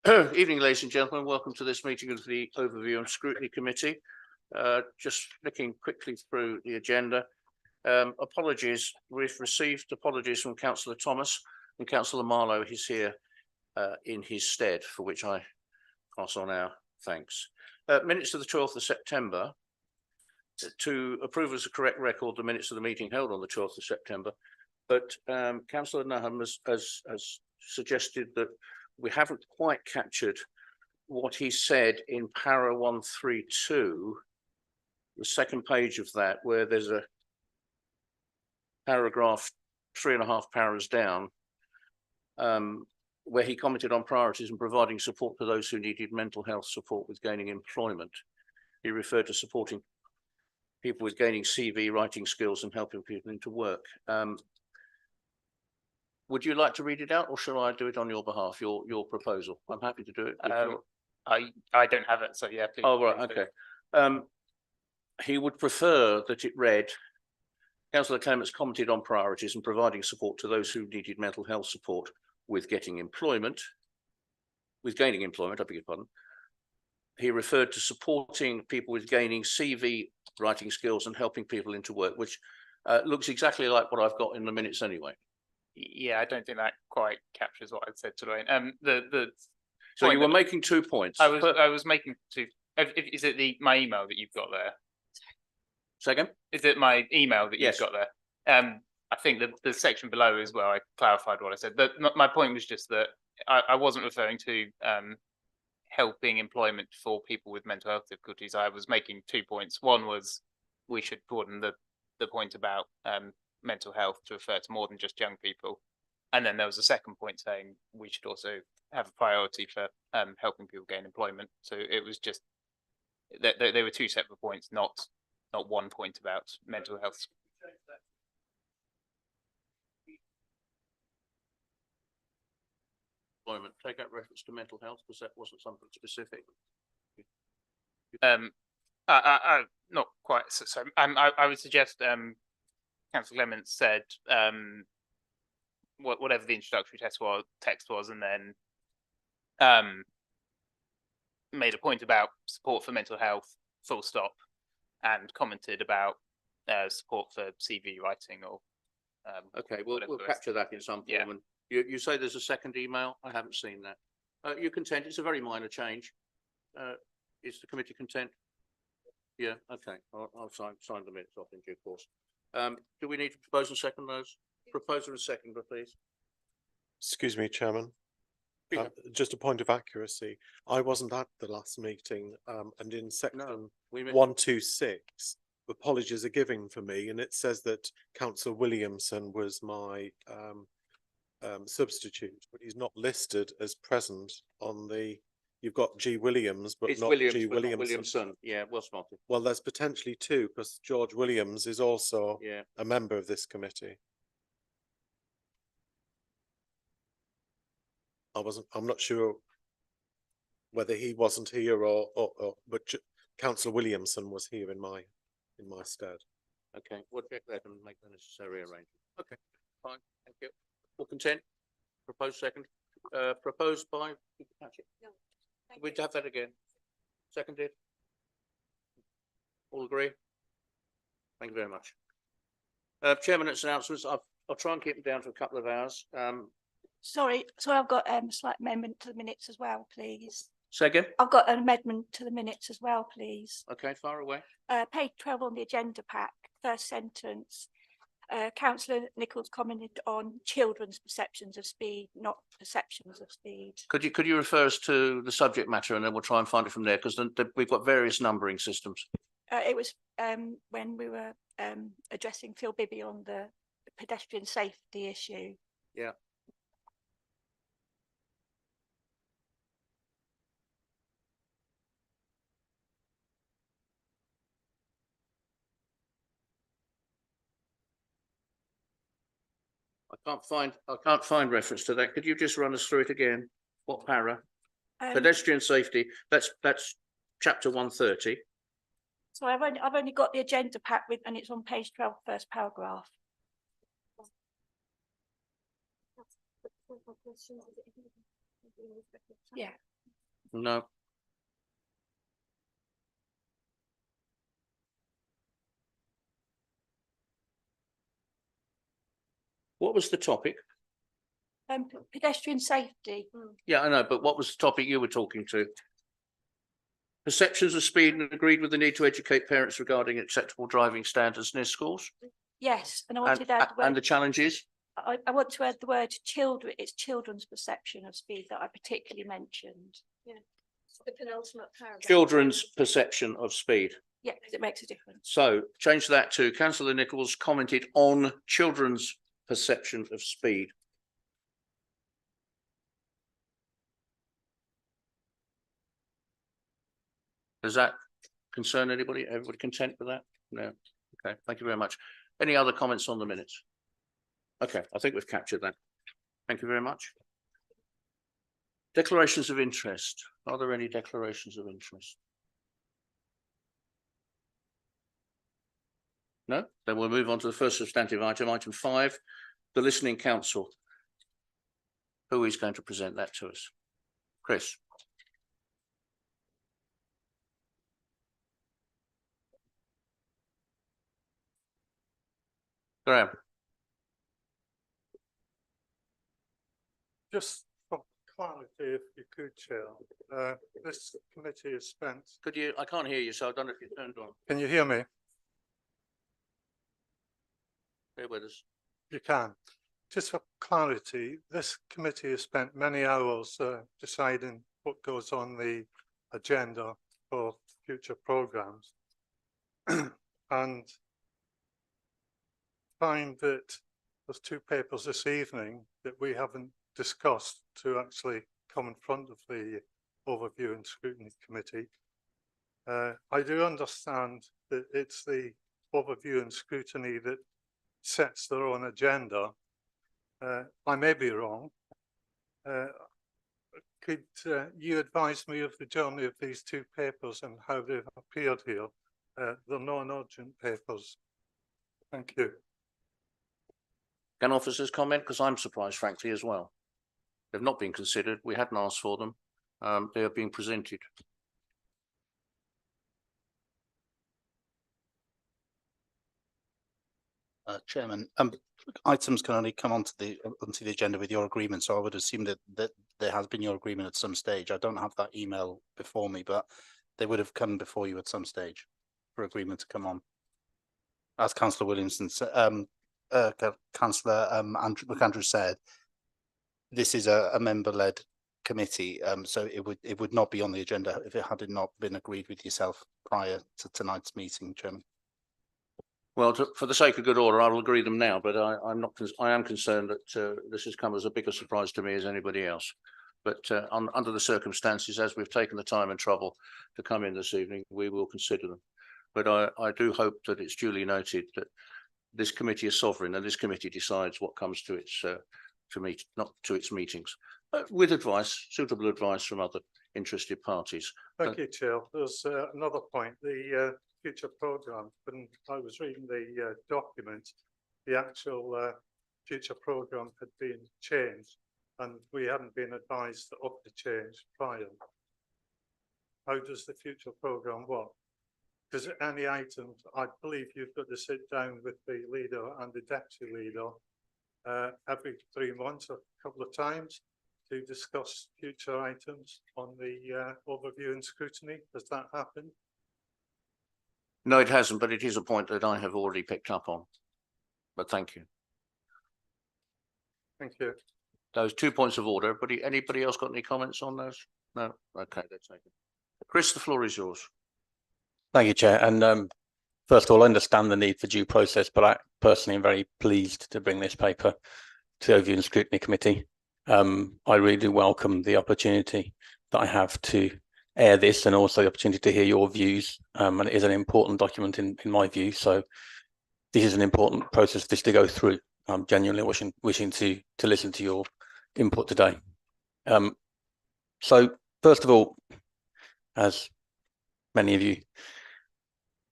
Evening, ladies and gentlemen. Welcome to this meeting of the Overview and Scrutiny Committee. Just flicking quickly through the agenda. Apologies. We've received apologies from Councillor Thomas, and Councillor Marlowe is here in his stead, for which I pass on our thanks. Minutes of the 12th of September. To approve as a correct record the minutes of the meeting held on the 12th of September, but Councillor Nahum has suggested that we haven't quite captured what he said in para 132, the second page of that, where there's a paragraph 3.5 paras down, where he commented on priorities and providing support for those who needed mental health support with gaining employment. He referred to supporting people with gaining CV writing skills and helping people into work. Would you like to read it out, or shall I do it on your behalf? Your proposal. I'm happy to do it. I don't have it, so yeah. Please, oh right, okay. He would prefer that it read: Councillor Clements commented on priorities and providing support to those who needed mental health support with getting employment, with gaining employment. I beg your pardon. He referred to supporting people with gaining CV writing skills and helping people into work, which looks exactly like what I've got in the minutes anyway. Yeah, I don't think that quite captures what I'd said to Lorraine. So you were making 2 points. I was making two. Is it my email that you've got there? Second? Is it my email that you've got there? I think the section below is where I clarified what I said. My point was just that I wasn't referring to helping employment for people with mental health difficulties. I was making 2 points. One was we should broaden the point about mental health to refer to more than just young people, and then there was a second point saying we should also have a priority for helping people gain employment. So it was just that they were 2 separate points, not 1 point about mental health. Employment. Take out reference to mental health because that wasn't something specific. Not quite. So I would suggest Councillor Clements said whatever the introductory text was, and then made a point about support for mental health, full stop, and commented about support for CV writing or. Okay, we'll capture that in some form. Yeah. And you say there's a second email. I haven't seen that. You content? It's a very minor change. Is the committee content? Yeah. Okay. I'll sign the minutes off in due course. Do we need to propose and second those? Proposer and seconder, please. Excuse me, Chairman. Just a point of accuracy. I wasn't at the last meeting, and in section 126, apologies are given for me, and it says that Councillor Williamson was my substitute, but he's not listed as present on the. You've got G. Williams, but it's not G. Williamson. Yeah, well spotted. Well, there's potentially 2 because George Williams is also a member of this committee. I'm not sure whether he wasn't here but Councillor Williamson was here in my stead. Okay, we'll check that and make the necessary arrangement. Okay, fine, thank you. All content? Proposed second. Proposed by. No, we'd have that again. Seconded. All agree? Thank you very much. Chairman's announcements. I'll try and keep them down to a couple of hours. Sorry, I've got a slight amendment to the minutes as well, please. Second? I've got an amendment to the minutes as well, please. Okay, far away. Page 12 on the agenda pack, first sentence. Councillor Nichols commented on children's perceptions of speed, not perceptions of speed. Could you refer us to the subject matter, and then we'll try and find it from there, because we've got various numbering systems. It was when we were addressing Phil Bibby on the pedestrian safety issue. Yeah. I can't find reference to that. Could you just run us through it again? What para? Pedestrian safety. That's chapter 130. So I've only got the agenda pack and it's on page 12, first paragraph. Yeah. No. What was the topic? Pedestrian safety. Yeah, I know, but what was the topic you were talking to? Perceptions of speed and agreed with the need to educate parents regarding acceptable driving standards near schools? Yes, and I wanted to add the And word, the challenges? I want to add the word children. It's children's perception of speed that I particularly mentioned. Yeah, the penultimate paragraph. Children's perception of speed. Yeah, because it makes a difference. So change that to Councillor Nichols commented on children's perception of speed. Does that concern anybody? Everybody content with that? No. Okay, thank you very much. Any other comments on the minutes? Okay, I think we've captured that. Thank you very much. Declarations of interest. Are there any declarations of interest? No? Then we'll move on to the first substantive item, item 5, the Listening Council. Who is going to present that to us? Chris. Graham. Just for clarity, if you could, Chair, this committee has spent. Could you, I can't hear you, so I don't know if you turned on. Can you hear me? Bear with us. You can. Just for clarity, this committee has spent many hours deciding what goes on the agenda for future programmes. And find that there's 2 papers this evening that we haven't discussed to actually come in front of the Overview and Scrutiny Committee. I do understand that it's the Overview and Scrutiny that sets their own agenda. I may be wrong. Could you advise me of the journey of these 2 papers and how they've appeared here? They're non-urgent papers. Thank you. Can officers comment? Because I'm surprised, frankly, as well. They've not been considered. We hadn't asked for them. They are being presented. Chairman, items can only come onto the agenda with your agreement, so I would assume that there has been your agreement at some stage. I don't have that email before me, but they would have come before you at some stage for agreement to come on. As Councillor Williamson said, Councillor McAndrew said, this is a member-led committee, so it would not be on the agenda if it had not been agreed with yourself prior to tonight's meeting, Chairman. Well, for the sake of good order, I will agree them now, but I am concerned that this has come as a bigger surprise to me as anybody else. But under the circumstances, as we've taken the time and trouble to come in this evening, we will consider them. But I do hope that it's duly noted that this committee is sovereign and this committee decides what comes to its not to its meetings, with advice, suitable advice from other interested parties. Thank you, Chair. There's another point. The future programme, when I was reading the document, the actual future programme had been changed and we hadn't been advised of the change prior. How does the future programme work? Because any items, I believe you've got to sit down with the leader and the deputy leader every 3 months, a couple of times, to discuss future items on the overview and scrutiny. Does that happen? No, it hasn't, but it is a point that I have already picked up on. But thank you. Thank you. Those 2 points of order. But anybody else got any comments on those? No. Okay, that's taken. Chris, the floor is yours. Thank you, Chair. And first of all, I understand the need for due process, but I personally am very pleased to bring this paper to the Overview and Scrutiny Committee. I really do welcome the opportunity that I have to air this and also the opportunity to hear your views. And it is an important document in my view. So this is an important process for this to go through. I'm genuinely wishing to listen to your input today. So first of all, as many of you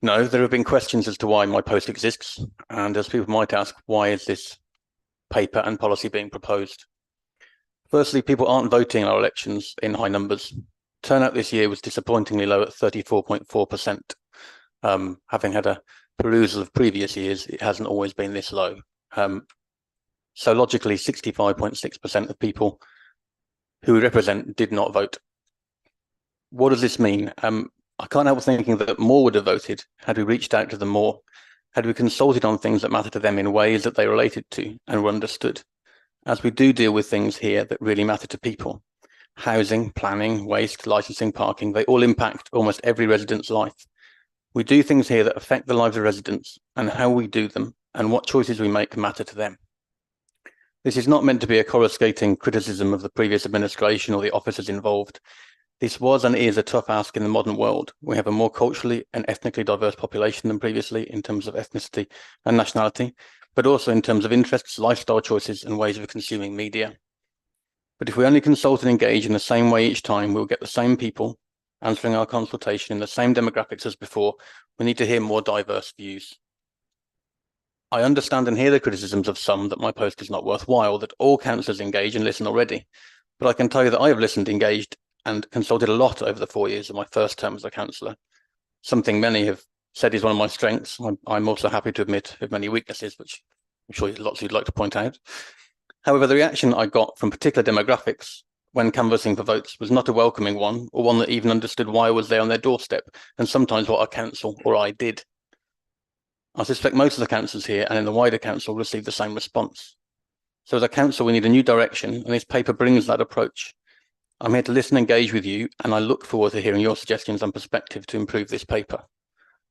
know, there have been questions as to why my post exists. And as people might ask, why is this paper and policy being proposed? Firstly, people aren't voting in our elections in high numbers. turnout this year was disappointingly low at 34.4%. Having had a perusal of previous years, it hasn't always been this low. So logically, 65.6% of people who we represent did not vote. What does this mean? I can't help thinking that more would have voted had we reached out to them more, had we consulted on things that matter to them in ways that they related to and were understood, as we do deal with things here that really matter to people. Housing, planning, waste, licensing, parking, they all impact almost every resident's life. We do things here that affect the lives of residents, and how we do them and what choices we make matter to them. This is not meant to be a coruscating criticism of the previous administration or the officers involved. This was and is a tough ask in the modern world. We have a more culturally and ethnically diverse population than previously in terms of ethnicity and nationality, but also in terms of interests, lifestyle choices, and ways of consuming media. But if we only consult and engage in the same way each time, we'll get the same people answering our consultation in the same demographics as before. We need to hear more diverse views. I understand and hear the criticisms of some that my post is not worthwhile, that all councillors engage and listen already. But I can tell you that I have listened, engaged, and consulted a lot over the 4 years of my first term as a councillor. Something many have said is one of my strengths. I'm also happy to admit of many weaknesses, which I'm sure lots of you'd like to point out. However, the reaction I got from particular demographics when canvassing for votes was not a welcoming one, or one that even understood why I was there on their doorstep, and sometimes what our council or I did. I suspect most of the councillors here and in the wider council received the same response. So as a council, we need a new direction, and this paper brings that approach. I'm here to listen and engage with you, and I look forward to hearing your suggestions and perspective to improve this paper.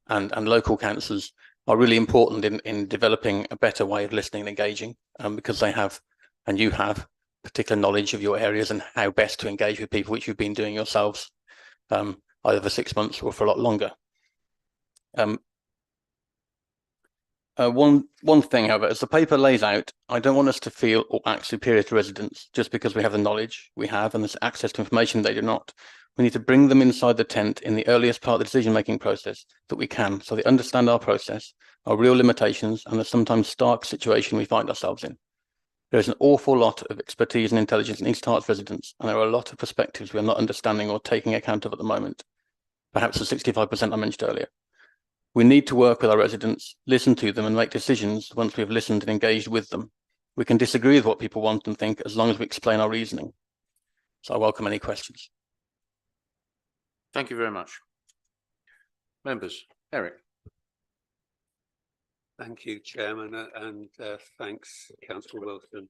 And local councillors are really important in developing a better way of listening and engaging, because they have, and you have, particular knowledge of your areas and how best to engage with people, which you've been doing yourselves, either for 6 months or for a lot longer. One thing, however, as the paper lays out, I don't want us to feel or act superior to residents just because we have the knowledge we have and there's access to information they do not. We need to bring them inside the tent in the earliest part of the decision-making process that we can, so they understand our process, our real limitations, and the sometimes stark situation we find ourselves in. There is an awful lot of expertise and intelligence in East Herts residents, and there are a lot of perspectives we are not understanding or taking account of at the moment. Perhaps the 65% I mentioned earlier. We need to work with our residents, listen to them, and make decisions once we have listened and engaged with them. We can disagree with what people want and think as long as we explain our reasoning. So I welcome any questions. Thank you very much. Members, Eric. Thank you, Chairman, and thanks, Councillor Wilson.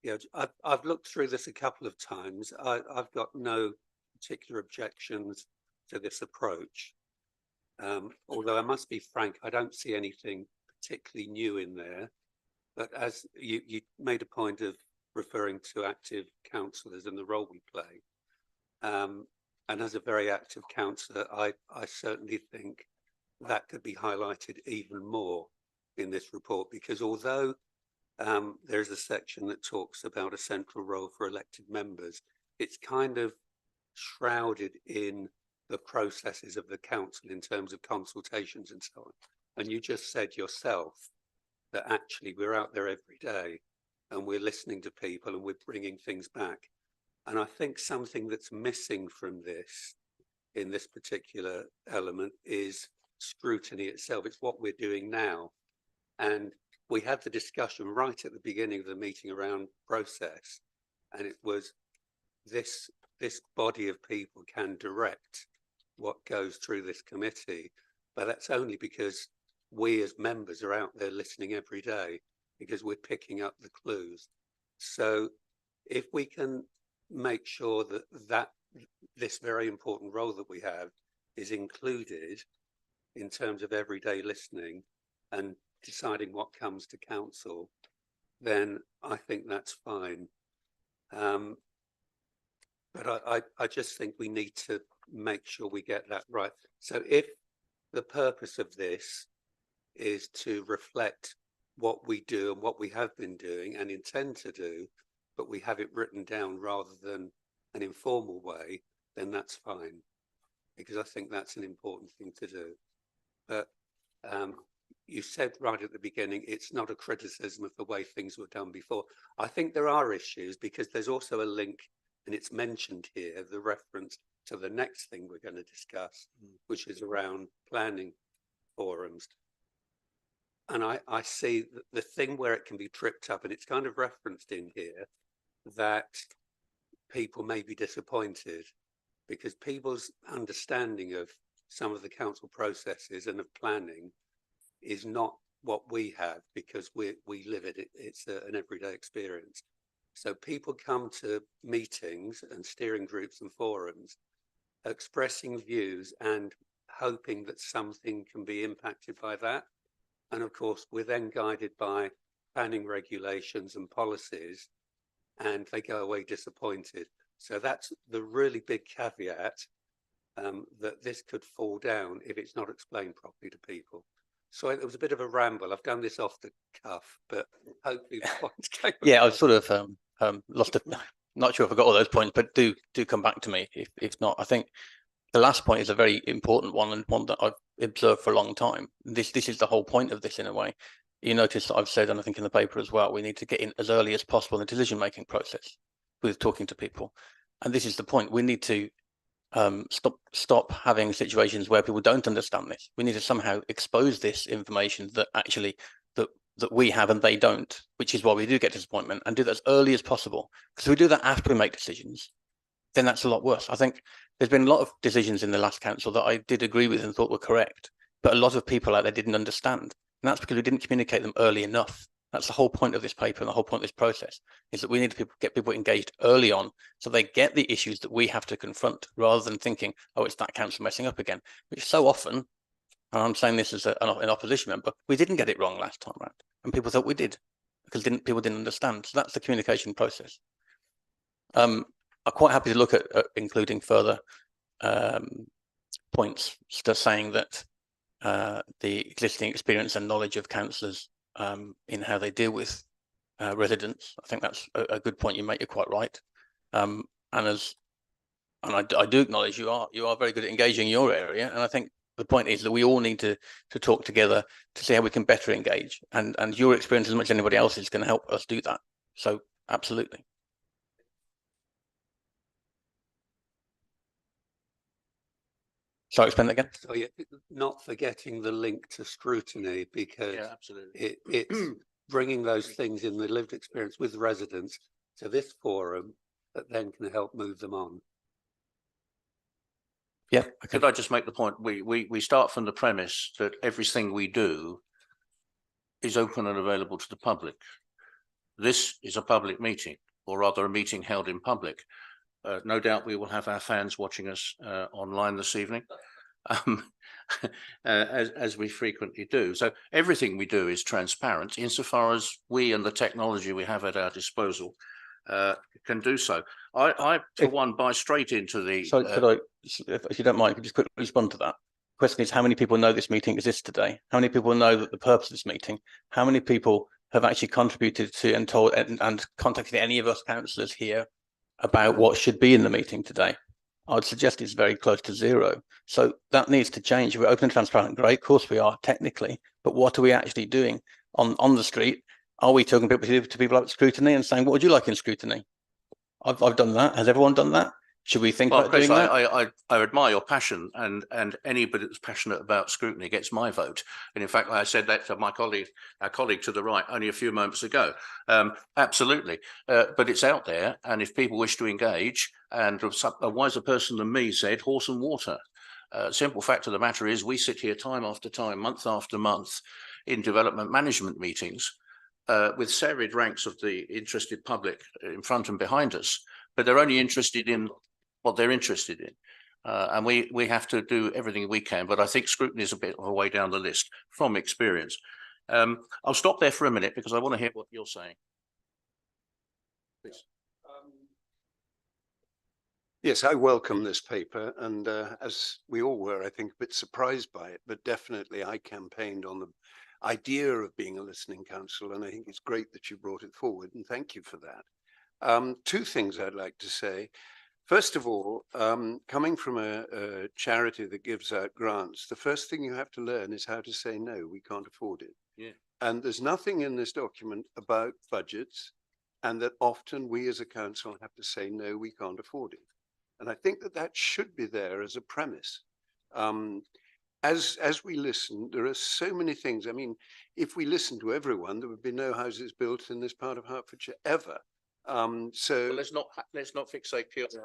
Yeah, I've looked through this a couple of times. I've got no particular objections to this approach. Although I must be frank, I don't see anything particularly new in there. But as you made a point of referring to active councillors and the role we play. And as a very active councillor, I certainly think that could be highlighted even more in this report, because although there's a section that talks about a central role for elected members, it's kind of shrouded in the processes of the council in terms of consultations and so on. And you just said yourself that actually we're out there every day and we're listening to people and we're bringing things back. And I think something that's missing from this, in this particular element, is scrutiny itself. It's what we're doing now. And we had the discussion right at the beginning of the meeting around process, and it was this body of people can direct what goes through this committee, but that's only because we as members are out there listening every day, because we're picking up the clues. So if we can make sure that this very important role that we have is included in terms of everyday listening and deciding what comes to council, then I think that's fine. But I just think we need to make sure we get that right. So if the purpose of this is to reflect what we do and what we have been doing and intend to do, but we have it written down rather than an informal way, then that's fine, because I think that's an important thing to do. But you said right at the beginning, it's not a criticism of the way things were done before. I think there are issues, because there's also a link and it's mentioned here, the reference to the next thing we're going to discuss, which is around planning forums. And I see the thing where it can be tripped up, and it's kind of referenced in here, that people may be disappointed because people's understanding of some of the council processes and of planning is not what we have, because we live it. It's an everyday experience. So people come to meetings and steering groups and forums expressing views and hoping that something can be impacted by that. And of course, we're then guided by planning regulations and policies, and they go away disappointed. So that's the really big caveat, that this could fall down if it's not explained properly to people. So it was a bit of a ramble. I've done this off the cuff, but hopefully the points came Yeah, I was across. sort of lost. Not sure if I got all those points, but do come back to me if not. I think the last point is a very important one, and one that I've observed for a long time. This is the whole point of this in a way. You notice that I've said, and I think in the paper as well, we need to get in as early as possible in the decision-making process with talking to people. And this is the point. We need to stop having situations where people don't understand this. We need to somehow expose this information that actually that we have and they don't, which is why we do get disappointment, and do that as early as possible. Because if we do that after we make decisions, then that's a lot worse. I think there's been a lot of decisions in the last council that I did agree with and thought were correct, but a lot of people out there didn't understand. And that's because we didn't communicate them early enough. That's the whole point of this paper and the whole point of this process, is that we need to get people engaged early on so they get the issues that we have to confront, rather than thinking, oh, it's that council messing up again, which so often, and I'm saying this as an opposition member, we didn't get it wrong last time round, and people thought we did, because people didn't understand. So that's the communication process. I'm quite happy to look at including further points, just saying that the existing experience and knowledge of councillors in how they deal with residents. I think that's a good point you make. You're quite right. And I do acknowledge you are very good at engaging your area. And I think the point is that we all need to talk together to see how we can better engage. And your experience, as much as anybody else, is going to help us do that. So absolutely. Sorry, explain that again. So yeah, not forgetting the link to scrutiny, because Yeah, absolutely. it's bringing those things in the lived experience with residents to this forum that then can help move them on. Yeah. Okay. Could I just make the point? We start from the premise that everything we do is open and available to the public. This is a public meeting, or rather a meeting held in public. No doubt we will have our fans watching us online this evening, as we frequently do. So everything we do is transparent insofar as we and the technology we have at our disposal can do so. I for one, buy straight into the. So could I, if you don't mind, could you just quickly respond to that? The question is, how many people know this meeting exists today? How many people know that the purpose of this meeting? How many people have actually contributed to and told and contacted any of us councillors here about what should be in the meeting today? I would suggest it's very close to zero. So that needs to change. We're open and transparent, great, of course we are technically, but what are we actually doing on the street? Are we talking to people about scrutiny and saying, what would you like in scrutiny? I've done that. Has everyone done that? Should we think about Chris, doing that? I admire your passion, and anybody that's passionate about scrutiny gets my vote. And in fact, I said that to my colleague, our colleague to the right, only a few moments ago. Absolutely, but it's out there, and if people wish to engage, and a wiser person than me said, horse and water. Simple fact of the matter is, we sit here time after time, month after month, in development management meetings, with serried ranks of the interested public in front and behind us, but they're only interested in what they're interested in. And we have to do everything we can, but I think scrutiny is a bit of a way down the list from experience. I'll stop there for a minute because I want to hear what you're saying. Please. Yes, I welcome this paper, and as we all were, I think, a bit surprised by it, but definitely I campaigned on the idea of being a listening council, and I think it's great that you brought it forward, and thank you for that. Two things I'd like to say. First of all, coming from a charity that gives out grants, the first thing you have to learn is how to say, no, we can't afford it. Yeah. And there's nothing in this document about budgets. and that often we as a council have to say, no, we can't afford it. And I think that that should be there as a premise. As we listen, there are so many things. I mean, if we listen to everyone, there would be no houses built in this part of Hertfordshire ever. So Well, let's not fixate purely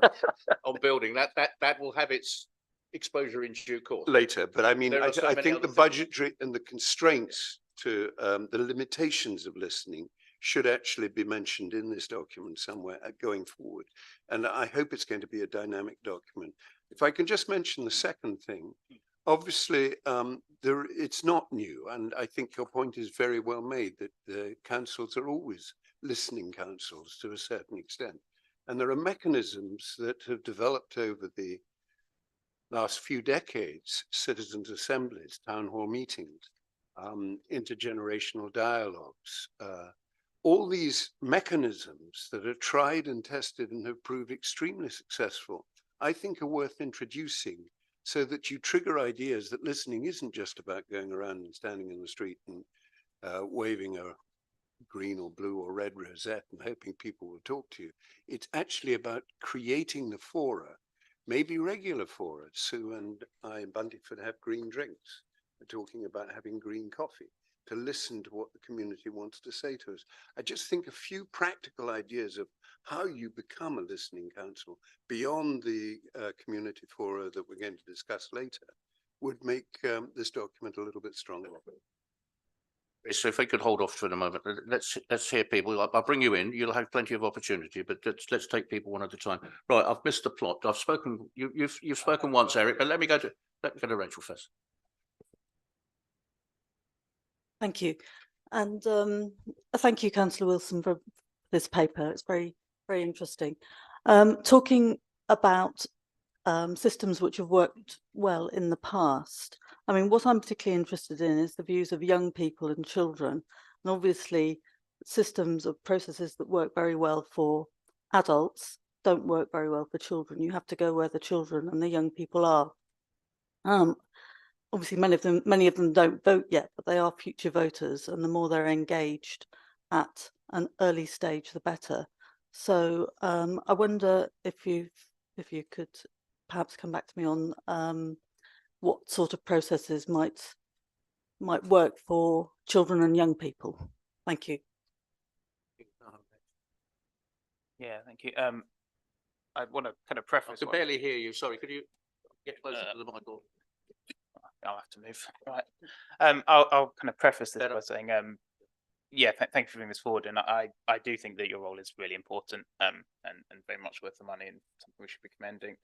on building. That will have its exposure in due course. later, but I mean, There I are so many think other the things. budgetary and the constraints to the limitations of listening should actually be mentioned in this document somewhere going forward. And I hope it's going to be a dynamic document. If I can just mention the second thing, obviously, it's not new, and I think your point is very well made that the councils are always listening councils to a certain extent. And there are mechanisms that have developed over the last few decades, citizens' assemblies, town hall meetings, intergenerational dialogues, all these mechanisms that are tried and tested and have proved extremely successful, I think are worth introducing so that you trigger ideas that listening isn't just about going around and standing in the street and waving a green or blue or red rosette and hoping people will talk to you. It's actually about creating the fora, maybe regular fora. Sue and I in Buntingford have green drinks. We're talking about having green coffee to listen to what the community wants to say to us. I just think a few practical ideas of how you become a listening council beyond the community fora that we're going to discuss later would make this document a little bit stronger. So if we could hold off for the moment, let's hear people. I'll bring you in. You'll have plenty of opportunity, but let's take people one at a time. Right, I've missed the plot. I've spoken. You've spoken once, Eric, but let me go to Rachel first. Thank you. And thank you, Councillor Wilson, for this paper. It's very, very interesting. Talking about systems which have worked well in the past. I mean, what I'm particularly interested in is the views of young people and children. And obviously, systems of processes that work very well for adults don't work very well for children. You have to go where the children and the young people are. Obviously, many of them don't vote yet, but they are future voters, and the more they're engaged at an early stage, the better. So I wonder if you could perhaps come back to me on what sort of processes might work for children and young people. Thank you. Yeah, thank you. I want to kind of preface. I can barely hear you. Sorry, could you get closer to the mic? I'll have to move. Right. I'll kind of preface this by saying, yeah, thank you for bringing this forward, and I do think that your role is really important, and very much worth the money, and something we should be commending.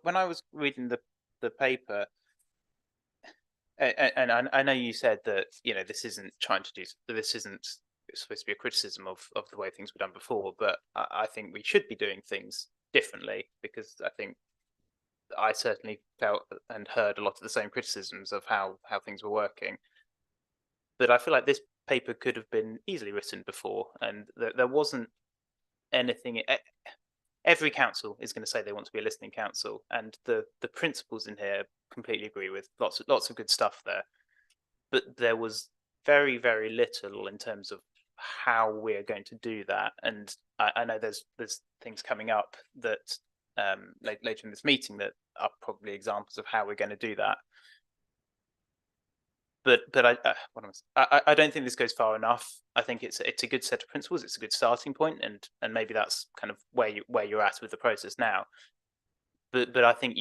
When I was reading the paper, and I know you said that this isn't supposed to be a criticism of the way things were done before, but I think we should be doing things differently, because I think I certainly felt and heard a lot of the same criticisms of how things were working. But I feel like this paper could have been easily written before, and there wasn't anything. Every council is going to say they want to be a listening council, and the principles in here completely agree with. Lots of good stuff there, but there was very, very little in terms of how we're going to do that. And I know there's things coming up that later in this meeting that are probably examples of how we're going to do that. But I don't think this goes far enough. I think it's a good set of principles. It's a good starting point, and maybe that's kind of where you're at with the process now. But I think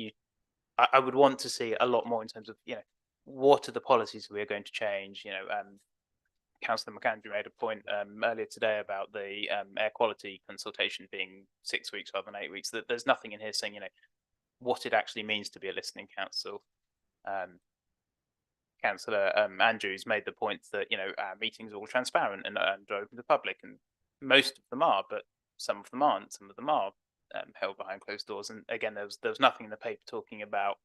I would want to see a lot more in terms of what are the policies we are going to change. Councillor McAndrew made a point earlier today about the air quality consultation being 6 weeks rather than 8 weeks. That there's nothing in here saying what it actually means to be a listening council. Councillor Andrews made the point that our meetings are all transparent and open to the public, and most of them are, but some of them aren't. Some of them are held behind closed doors. And again, there was nothing in the paper talking about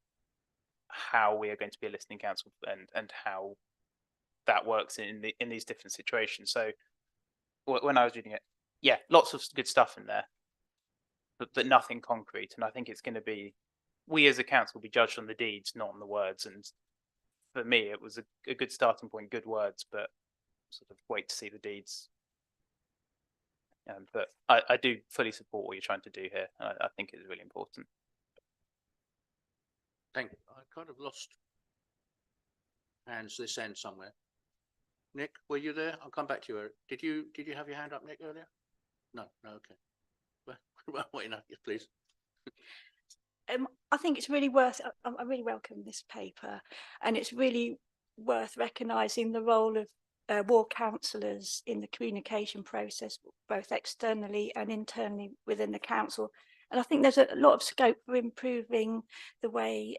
how we are going to be a listening council and how that works in these different situations. So when I was reading it, yeah, lots of good stuff in there, but nothing concrete. And I think it's going to be, we as a council will be judged on the deeds, not on the words. And for me, it was a good starting point, good words, but sort of wait to see the deeds. But I do fully support what you're trying to do here. I think it's really important. Thank you. I kind of lost hands this end somewhere. Nick, were you there? I'll come back to you, Eric. Did you have your hand up, Nick, earlier? No, okay. Well, wait, no, yes, please. I think it's really worth, I really welcome this paper, and it's really worth recognising the role of ward councillors in the communication process, both externally and internally within the council. And I think there's a lot of scope for improving the way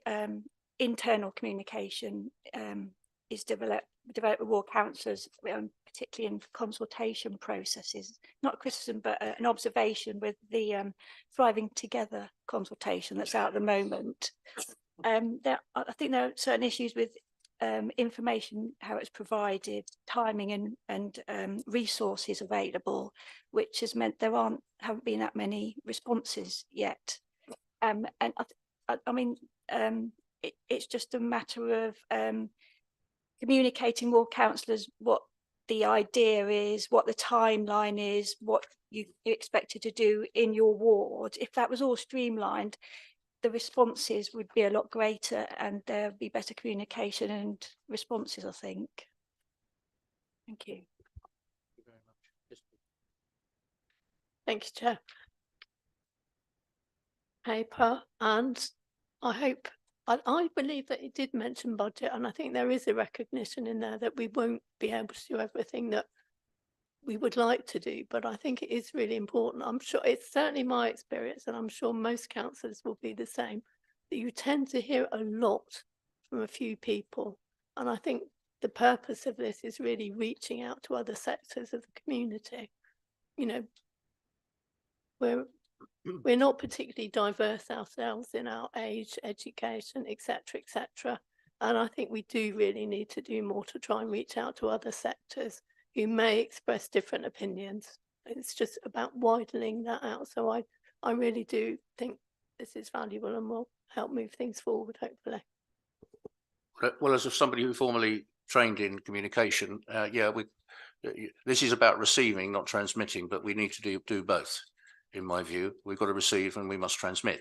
internal communication is developed with ward councillors, particularly in consultation processes. Not a criticism, but an observation with the Thriving Together consultation that's out at the moment. I think there are certain issues with information, how it's provided, timing and resources available, which has meant there haven't been that many responses yet. And I mean, it's just a matter of communicating more councillors what the idea is, what the timeline is, what you expected to do in your ward. If that was all streamlined, the responses would be a lot greater and there would be better communication and responses, I think. Thank you. Thank you very much. Yes, please. Thank you, Chair. Paper, and I hope, I believe that it did mention budget, and I think there is a recognition in there that we won't be able to do everything that we would like to do, but I think it is really important. I'm sure it's certainly my experience, and I'm sure most councillors will be the same, that you tend to hear a lot from a few people. And I think the purpose of this is really reaching out to other sectors of the community. You know, we're not particularly diverse ourselves in our age, education, etc., etc. And I think we do really need to do more to try and reach out to other sectors who may express different opinions. It's just about widening that out. So I really do think this is valuable and will help move things forward, hopefully. Well, as somebody who formerly trained in communication, this is about receiving, not transmitting, but we need to do both. In my view, we've got to receive and we must transmit.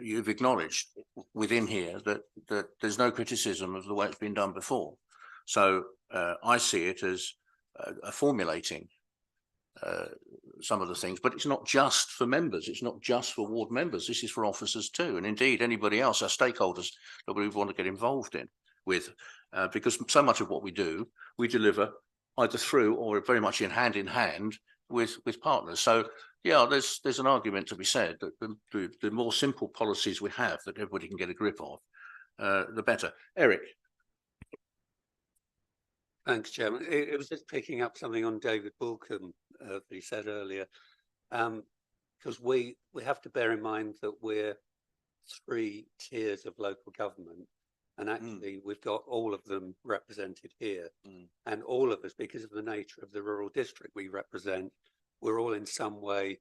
You've acknowledged within here that there's no criticism of the way it's been done before. So I see it as formulating some of the things, but it's not just for members. It's not just for ward members. This is for officers too. And indeed, anybody else, our stakeholders that we want to get involved with, because so much of what we do, we deliver either through or very much in hand with partners. So yeah, there's an argument to be said that the more simple policies we have that everybody can get a grip of, the better. Eric. Thanks, Chairman. It was just picking up something on David Bulcombe that he said earlier, because we have to bear in mind that we're 3 tiers of local government, and actually we've got all of them represented here, and all of us, because of the nature of the rural district we represent, we're all in some way,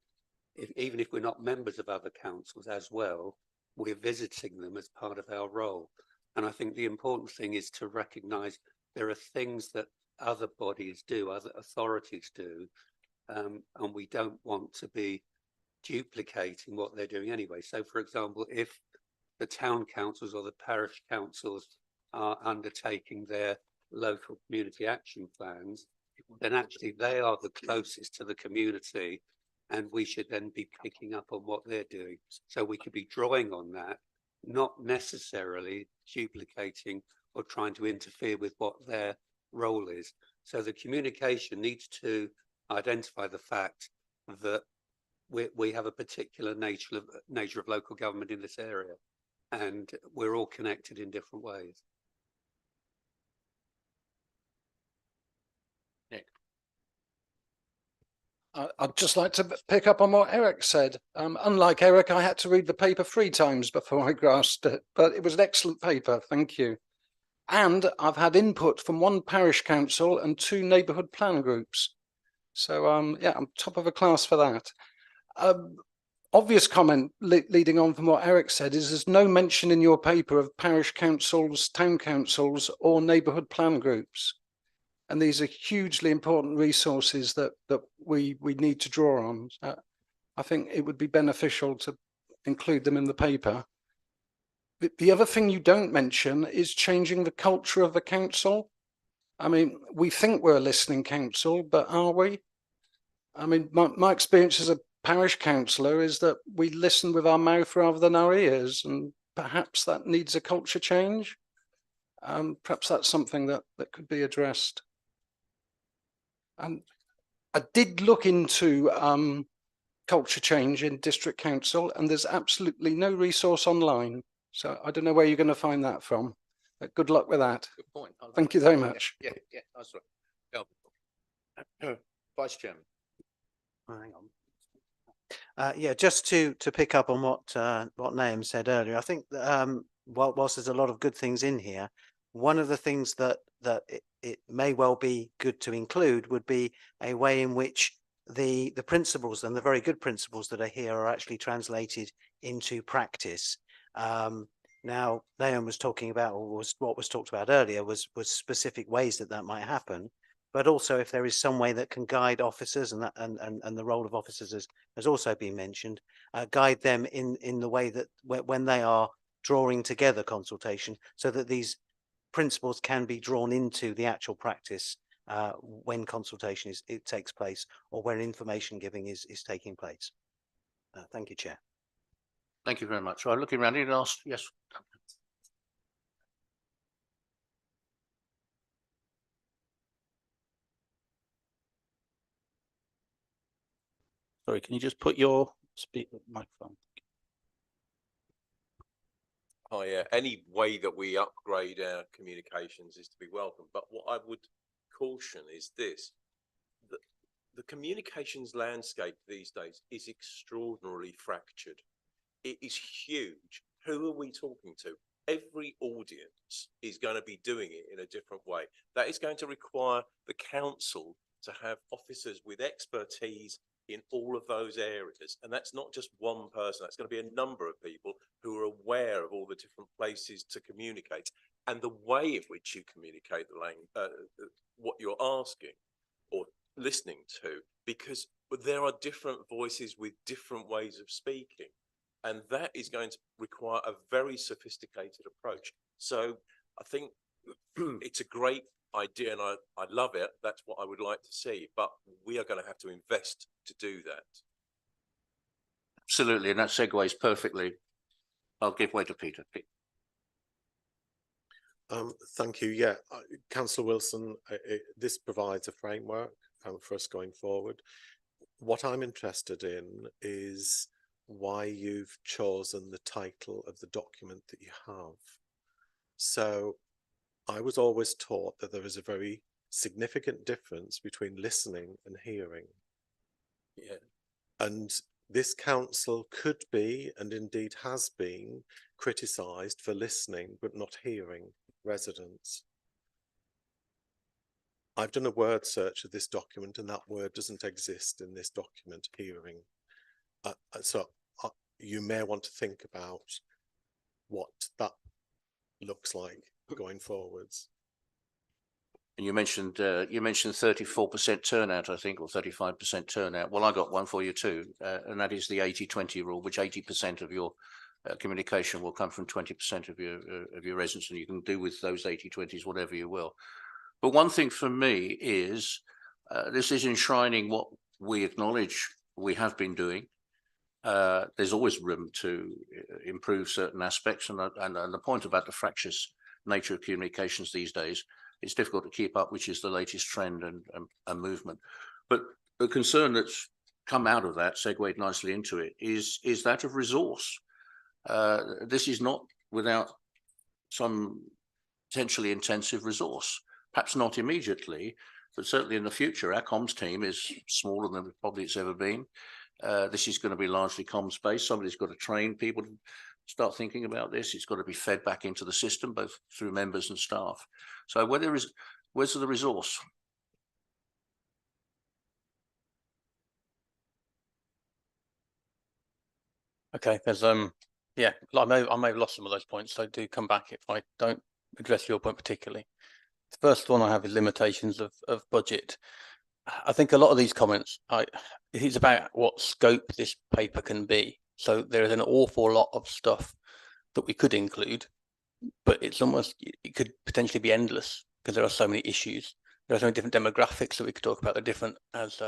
even if we're not members of other councils as well, we're visiting them as part of our role. And I think the important thing is to recognise there are things that other bodies do, other authorities do, and we don't want to be duplicating what they're doing anyway. So, for example, if the town councils or the parish councils are undertaking their local community action plans, then actually they are the closest to the community, and we should then be picking up on what they're doing. So we could be drawing on that, not necessarily duplicating or trying to interfere with what their role is. So the communication needs to identify the fact that we have a particular nature of local government in this area, and we're all connected in different ways. I'd just like to pick up on what Eric said. Unlike Eric, I had to read the paper 3 times before I grasped it, but it was an excellent paper. Thank you. And I've had input from 1 parish council and 2 neighbourhood plan groups. So yeah, I'm top of a class for that. Obvious comment leading on from what Eric said is there's no mention in your paper of parish councils, town councils or neighbourhood plan groups. And these are hugely important resources that we need to draw on. I think it would be beneficial to include them in the paper. The other thing you don't mention is changing the culture of the council. I mean, we think we're a listening council, but are we? I mean, my experience as a parish councillor is that we listen with our mouth rather than our ears, and perhaps that needs a culture change. Perhaps that's something that could be addressed. And I did look into culture change in district council, and there's absolutely no resource online. So I don't know where you're going to find that from. But good luck with that. Good point. Thank you very much. Yeah, that's right. Vice Chairman. Hang on. Yeah, just to pick up on what Nahum said earlier, I think that, whilst there's a lot of good things in here, one of the things that it may well be good to include would be a way in which the principles and the very good principles that are here are actually translated into practice. Now, Nahum was talking about, or what was talked about earlier, was specific ways that might happen. But also, if there is some way that can guide officers, and the role of officers has also been mentioned, guide them in the way that when they are drawing together consultation, so that these principles can be drawn into the actual practice when consultation takes place, or when information giving is taking place. Thank you, Chair. Thank you very much. Right, looking around, any last, yes. Sorry, can you just put your microphone? Oh yeah, any way that we upgrade our communications is to be welcome. But what I would caution is this: the communications landscape these days is extraordinarily fractured. It is huge. Who are we talking to? Every audience is going to be doing it in a different way. That is going to require the council to have officers with expertise in all of those areas. And that's not just one person, that's going to be a number of people who are aware of all the different places to communicate and the way in which you communicate the language, what you're asking or listening to, because there are different voices with different ways of speaking. And that is going to require a very sophisticated approach. So I think it's a great idea and I love it. That's what I would like to see, but we are going to have to invest to do that. Absolutely, and that segues perfectly. I'll give way to Peter. Thank you. Yeah, Councillor Wilson, this provides a framework for us going forward. What I'm interested in is why you've chosen the title of the document that you have. So I was always taught that there is a very significant difference between listening and hearing. Yeah. And this council could be, and indeed has been, criticised for listening but not hearing residents. I've done a word search of this document and that word doesn't exist in this document, hearing. So you may want to think about what that looks like going forwards. And you mentioned 34% turnout, I think, or 35% turnout. Well, I got one for you too, and that is the 80-20 rule, which 80% of your communication will come from 20% of your residents, and you can do with those 80-20s whatever you will. But one thing for me is this is enshrining what we acknowledge we have been doing. There's always room to improve certain aspects, and the point about the fractious nature of communications these days, it's difficult to keep up, which is the latest trend and movement. But the concern that's come out of that, segued nicely into it, is that of resource. This is not without some potentially intensive resource, perhaps not immediately, but certainly in the future. Our comms team is smaller than probably it's ever been. This is going to be largely comms based. Somebody's got to train people to start thinking about this. It's got to be fed back into the system, both through members and staff. So where's the resource? Okay, there's yeah, I may have lost some of those points, so do come back if I don't address your point particularly. The first one I have is limitations of budget. I think a lot of these comments, it's about what scope this paper can be. So there is an awful lot of stuff that we could include, but it could potentially be endless because there are so many issues. There are so many different demographics that we could talk about. They're different, as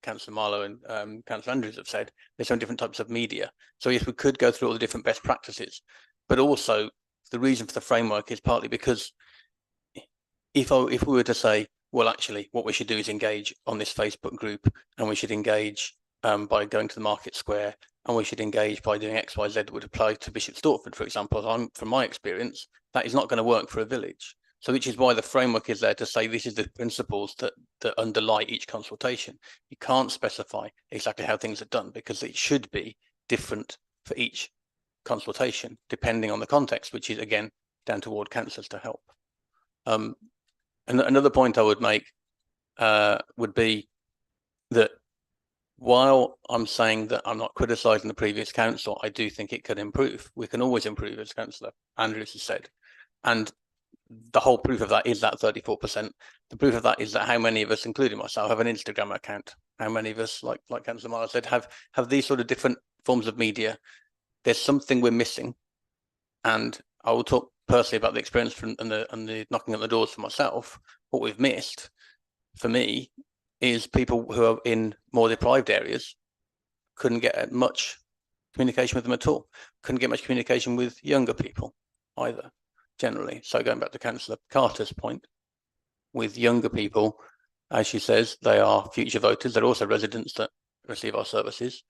Councillor Marlowe and Councillor Andrews have said. There's so many different types of media. So yes, we could go through all the different best practices, but also the reason for the framework is partly because if we were to say, well, actually, what we should do is engage on this Facebook group, and we should engage by going to the Market Square, and we should engage by doing X, Y, Z that would apply to Bishop Stortford, for example. From my experience, that is not going to work for a village. So which is why the framework is there to say this is the principles that underlie each consultation. You can't specify exactly how things are done because it should be different for each consultation, depending on the context, which is, again, down to ward councillors to help. And another point I would make would be that while I'm saying that I'm not criticising the previous council, I do think it can improve. We can always improve, as Councillor Andrews has said. And the whole proof of that is that 34%. The proof of that is that how many of us, including myself, have an Instagram account? How many of us, like Councillor Marlowe said, have these sort of different forms of media? There's something we're missing. And I will talk personally about the experience from and the knocking on the doors for myself. What we've missed for me is people who are in more deprived areas couldn't get much communication with them at all. Couldn't get much communication with younger people either, generally. So going back to Councillor Carter's point, with younger people, as she says, they are future voters. They're also residents that receive our services,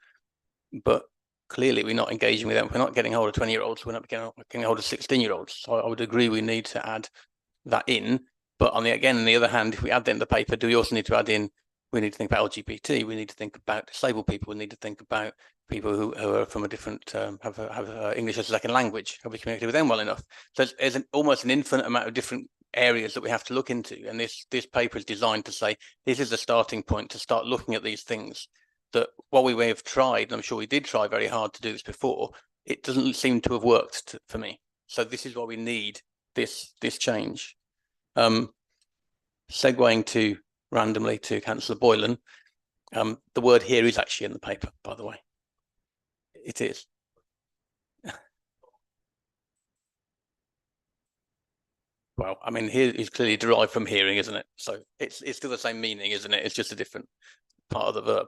but clearly we're not engaging with them. We're not getting hold of 20-year-olds. We're not getting hold of 16-year-olds. So I would agree we need to add that in. But on the other hand, if we add that in the paper, do we also need to add in, we need to think about LGBT, we need to think about disabled people, we need to think about people who are from a different, have English as a second language, have we communicated with them well enough? So there's almost an infinite amount of different areas that we have to look into. And this paper is designed to say, this is the starting point to start looking at these things that while we may have tried, and I'm sure we did try very hard to do this before, it doesn't seem to have worked for me. So this is why we need this change. Segueing to randomly to Councillor Boylan, the word here is actually in the paper, by the way. It is. Well, I mean, here is clearly derived from hearing, isn't it? So it's still the same meaning, isn't it? It's just a different part of the verb.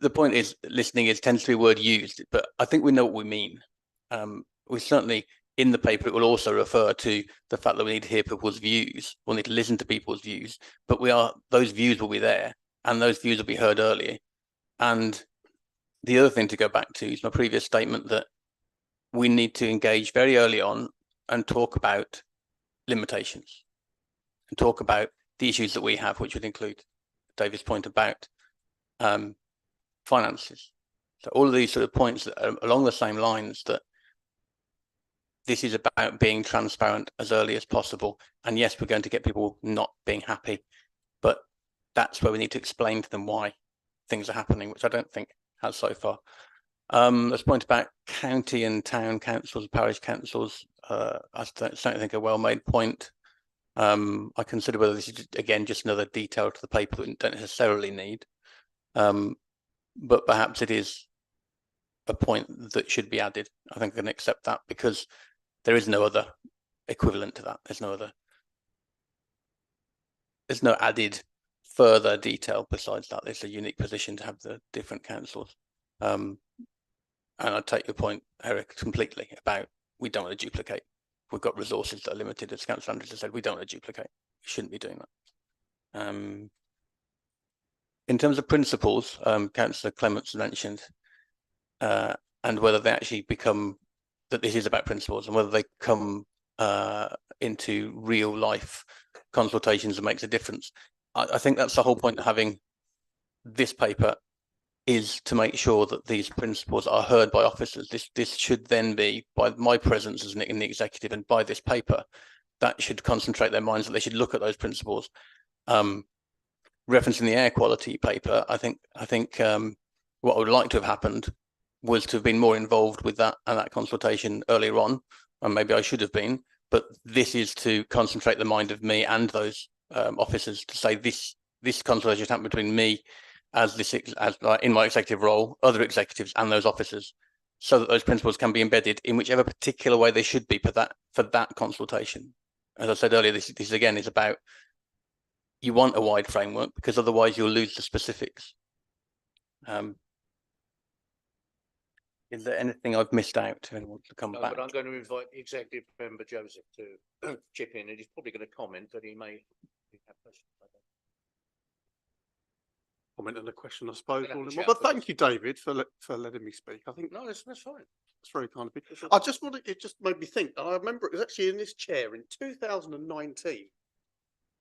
The point is, listening tends to be a word used, but I think we know what we mean. We certainly, in the paper, it will also refer to the fact that we need to hear people's views. We'll need to listen to people's views, but those views will be there, and those views will be heard early. And the other thing to go back to is my previous statement that we need to engage very early on and talk about limitations and talk about the issues that we have, which would include David's point about finances. So all of these sort of points that are along the same lines, that this is about being transparent as early as possible. And yes, we're going to get people not being happy, but that's where we need to explain to them why things are happening, which I don't think has so far. This point about county and town councils, parish councils, I certainly think a well-made point. I consider whether this is, again, just another detail to the paper that we don't necessarily need. But perhaps it is a point that should be added. I think I can accept that because there is no other equivalent to that. There's no added further detail besides that. It's a unique position to have the different councils. And I take your point, Eric, completely about we don't want to duplicate. We've got resources that are limited, as Councillor Andrews has said. We don't want to duplicate. We shouldn't be doing that. In terms of principles, Councillor Clements mentioned, and whether they actually become, that this is about principles, and whether they come into real life consultations and makes a difference. I think that's the whole point of having this paper, is to make sure that these principles are heard by officers. This should then be, by my presence as in the executive and by this paper, that should concentrate their minds, that they should look at those principles. Referencing the air quality paper, I think what I would like to have happened was to have been more involved with that and that consultation earlier on, and maybe I should have been, but this is to concentrate the mind of me and those officers to say this consultation happened between me as in my executive role, other executives and those officers, so that those principles can be embedded in whichever particular way they should be for that consultation. As I said earlier, this again is about, you want a wide framework because otherwise you'll lose the specifics. Is there anything I've missed out? If anyone wants to come No, back? but I'm going to invite the executive member Joseph to chip in, and he's probably going to comment, but he may have questions. Comment and a question, I suppose. You'll have to But shout thank you, David, for letting me speak. I think No, that's fine. it's very kind of you. I just wanted, it just made me think, and I remember it was actually in this chair in 2019.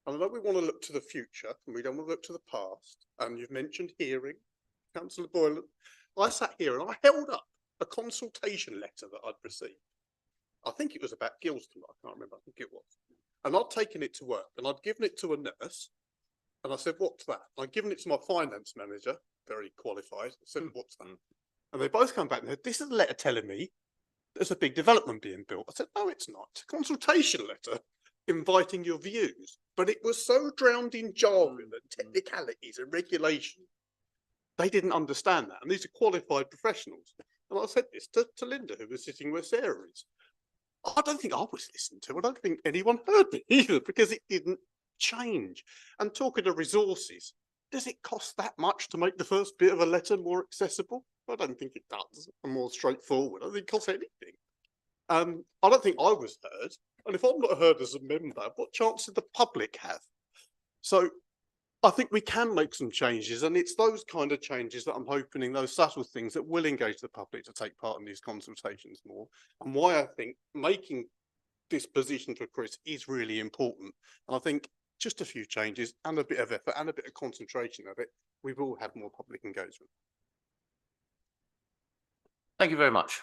And I know we want to look to the future and we don't want to look to the past. And you've mentioned hearing, Councillor Boylan. I sat here and I held up a consultation letter that I'd received. I think it was about Gilston, I can't remember, I think it was. And I'd taken it to work and I'd given it to a nurse. And I said, what's that? I'd given it to my finance manager, very qualified. I said, what's that? And they both come back and said, this is a letter telling me there's a big development being built. I said, no, it's not. It's a consultation letter inviting your views. But it was so drowned in jargon and technicalities and regulation, they didn't understand that. And these are qualified professionals. And I said this to Linda, who was sitting where Sarah is. I don't think I was listened to. I don't think anyone heard me either, because it didn't change. And talking of resources, does it cost that much to make the first bit of a letter more accessible? I don't think it does, and more straightforward. I don't think it costs anything. I don't think I was heard. And if I'm not heard as a member, what chance did the public have? So I think we can make some changes, and it's those kind of changes that I'm hoping, those subtle things that will engage the public to take part in these consultations more, and why I think making this position for Chris is really important. And I think just a few changes and a bit of effort and a bit of concentration of it, we will have more public engagement. Thank you very much.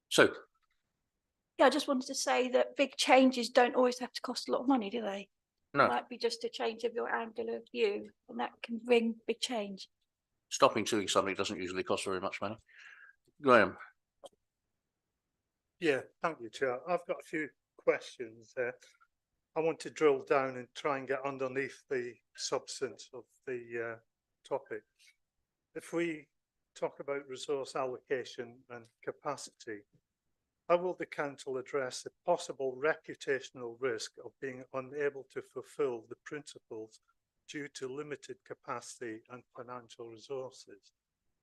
So, Yeah, I just wanted to say that big changes don't always have to cost a lot of money, do they? no, It might be just a change of your angle of view, and that can bring big change. stopping doing something doesn't usually cost very much money. Graham. Yeah, thank you, Chair. I've got a few questions there. I want to drill down and try and get underneath the substance of the topic. If we talk about resource allocation and capacity, how will the council address the possible reputational risk of being unable to fulfil the principles due to limited capacity and financial resources?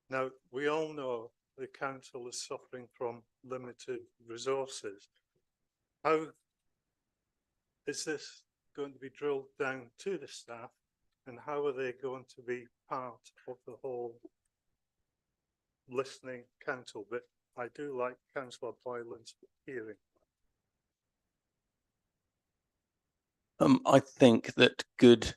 Now, we all know the council is suffering from limited resources. How is this going to be drilled down to the staff, and how are they going to be part of the whole listening council? But I do like Councillor Boylan's hearing. I think that good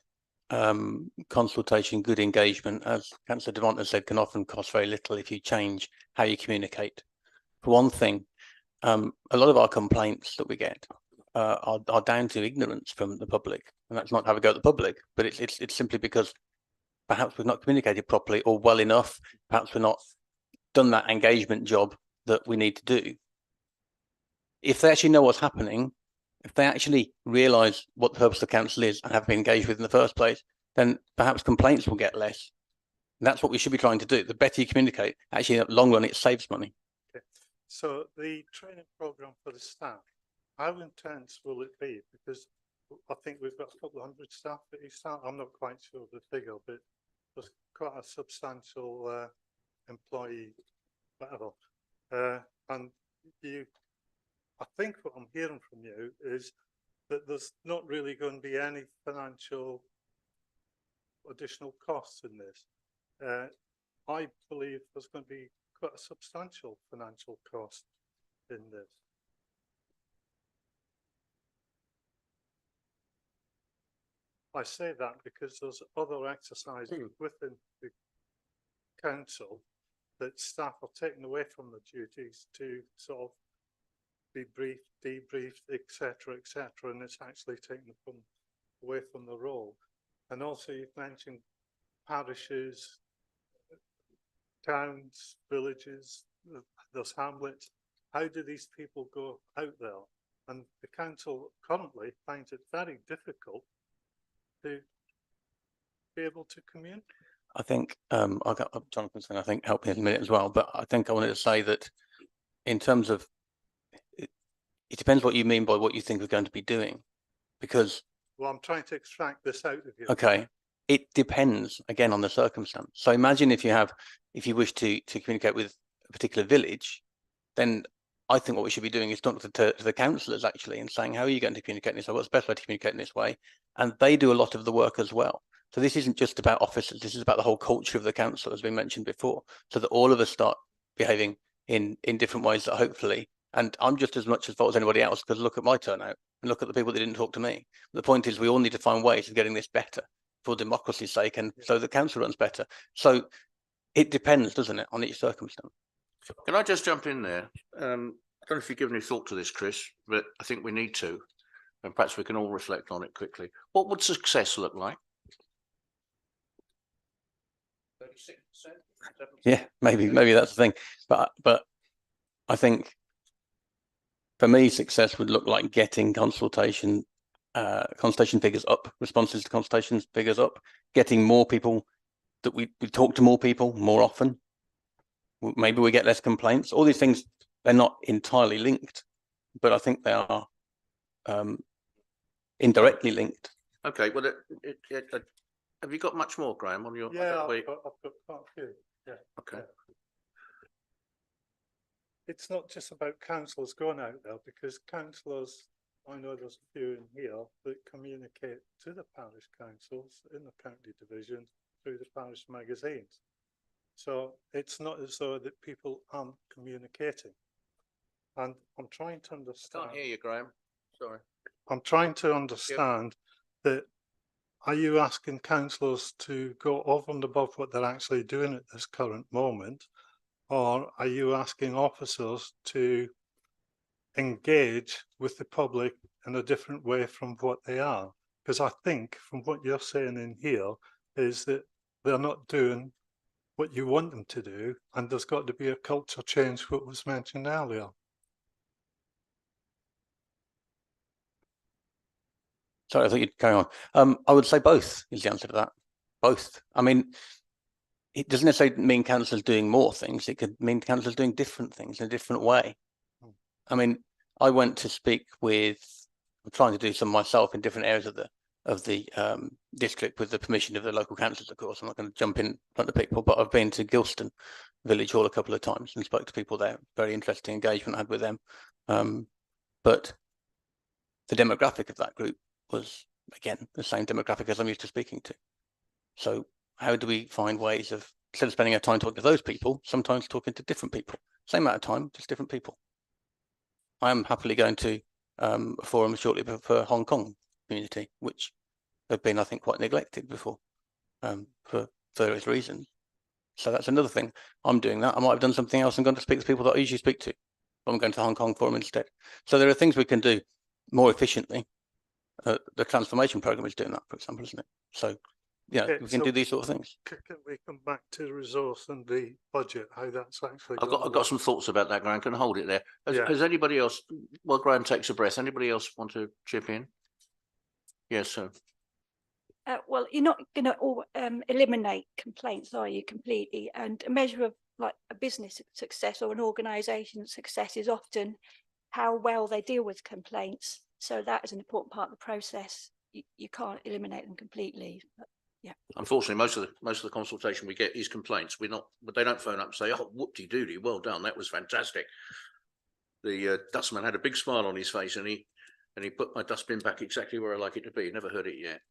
consultation, good engagement, as Councillor Devont has said, can often cost very little if you change how you communicate. For one thing, a lot of our complaints that we get are down to ignorance from the public, and that's not how we go at the public, but it's simply because perhaps we've not communicated properly or well enough. Perhaps we've not done that engagement job that we need to do. If they actually know what's happening, if they actually realise what the purpose of the council is and have been engaged with in the first place, then perhaps complaints will get less. And that's what we should be trying to do. The better you communicate, actually in the long run, it saves money. Okay. So the training programme for the staff, how intense will it be? Because I think we've got a couple of hundred staff at each staff. I'm not quite sure of the figure, but there's quite a substantial employee level. And I think what I'm hearing from you is that there's not really going to be any financial additional costs in this. I believe there's going to be quite a substantial financial cost in this. I say that because there's other exercises within the council that staff are taken away from the duties to sort of be briefed, debriefed, etc., and it's actually taken from away from the role. And also, you've mentioned parishes, towns, villages, those hamlets. How do these people go out there And the council currently finds it very difficult to be able to communicate. I think I got Jonathan's thing, I think help me in a minute as well, but I think I wanted to say that in terms of it depends what you mean by what you think we're going to be doing, because Well, I'm trying to extract this out of you. okay, it depends again on the circumstance. So imagine if you wish to communicate with a particular village, then I think what we should be doing is talking to the councillors actually and saying, how are you going to communicate in this way? What's the best way to communicate in this way? And they do a lot of the work as well. So this isn't just about officers, this is about the whole culture of the council, as we mentioned before, so that all of us start behaving in different ways that hopefully, and I'm just as much at fault as anybody else, because look at my turnout and look at the people that didn't talk to me. The point is we all need to find ways of getting this better for democracy's sake and so the council runs better. So it depends, doesn't it, on each circumstance. Can I just jump in there? I don't know if you've given any thought to this, Chris, but I think we need to, and perhaps we can all reflect on it quickly. What would success look like? 36%? Yeah, maybe that's the thing, but I think for me success would look like getting consultation figures up, responses to consultation figures up, getting more people, that we talk to more people more often. Maybe we get less complaints. All these things, they're not entirely linked, but I think they are indirectly linked. Okay, well, have you got much more, Graham, on your? Yeah, I've got quite a few. Yeah. Okay. Yeah. It's not just about councillors going out there, because councillors, I know there's a few in here that communicate to the parish councils in the county division through the parish magazines. So it's not as though that people aren't communicating. And I'm trying to understand. I can't hear you, Graham. Sorry. I'm trying to understand that, are you asking councillors to go over and above what they're actually doing at this current moment? Or are you asking officers to engage with the public in a different way from what they are? Because I think from what you're saying in here is that they're not doing what you want them to do, and there's got to be a culture change, what was mentioned earlier. Sorry, I thought you'd carry on. I would say both is the answer to that. Both. I mean, it doesn't necessarily mean councillors doing more things. It could mean councillors doing different things in a different way. I mean, I went to speak with, I'm trying to do some myself in different areas of the district with the permission of the local councils, of course. I'm not going to jump in front of people, but I've been to Gilston Village Hall a couple of times and spoke to people there. Very interesting engagement I had with them. But the demographic of that group was, again, the same demographic as I'm used to speaking to. So how do we find ways of, instead of spending our time talking to those people, sometimes talking to different people, same amount of time, just different people. I am happily going to a forum shortly for Hong Kong community, which have been, I think, quite neglected before for various reasons. So that's another thing. I'm doing that. I might have done something else and gone to speak to people that I usually speak to. I'm going to the Hong Kong forum instead. So there are things we can do more efficiently. The transformation program is doing that, for example, isn't it? So yeah, we can do these sort of things. Can we come back to the resource and the budget, how that's actually I've got some thoughts about that, Graham. Can I hold it there? Has anybody else, while Graham takes a breath, anybody else want to chip in? Yes, sir. Well, you're not going to eliminate complaints, are you, completely? And a measure of like a business success or an organisation's success is often how well they deal with complaints. So that is an important part of the process. You can't eliminate them completely. But yeah. Unfortunately, most of the consultation we get is complaints. But they don't phone up and say, "Oh, whoop-de-doody, well done, that was fantastic." The dustman had a big smile on his face, and he put my dustbin back exactly where I like it to be. Never heard it yet.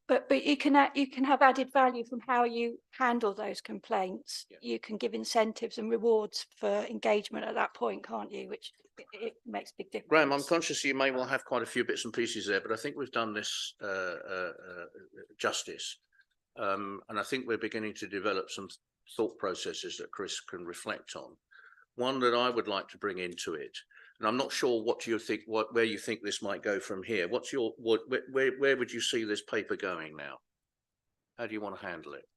But you can have added value from how you handle those complaints. Yeah. You can give incentives and rewards for engagement at that point, can't you? Which it makes a big difference. Graham, I'm conscious you may well have quite a few bits and pieces there, but I think we've done this justice. And I think we're beginning to develop some thought processes that Chris can reflect on. One that I would like to bring into it, and I'm not sure what you think, where you think this might go from here. Where would you see this paper going now? How do you want to handle it?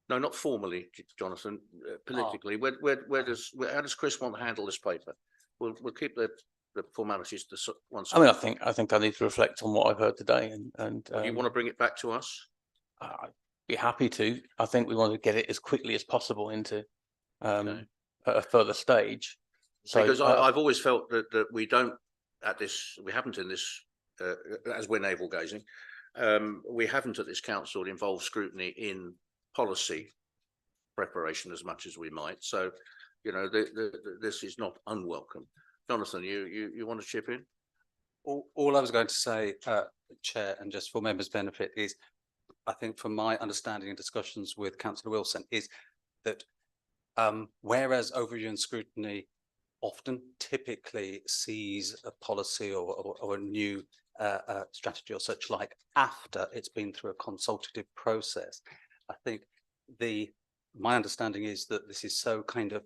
No, not formally, Jonathan, politically. How does Chris want to handle this paper? We'll keep the formalities to one side. I mean, I think I need to reflect on what I've heard today and Do you want to bring it back to us? I'd be happy to. I think we want to get it as quickly as possible into a further stage. So because I've always felt that we don't we haven't in this, as we're navel gazing, we haven't at this council involved scrutiny in policy preparation as much as we might. So, you know, this is not unwelcome. Jonathan, you want to chip in? All I was going to say, Chair, and just for members' benefit, is I think from my understanding and discussions with Councillor Wilson is that whereas overview and scrutiny often typically sees a policy or a new strategy or such like after it's been through a consultative process, I think my understanding is that this is so kind of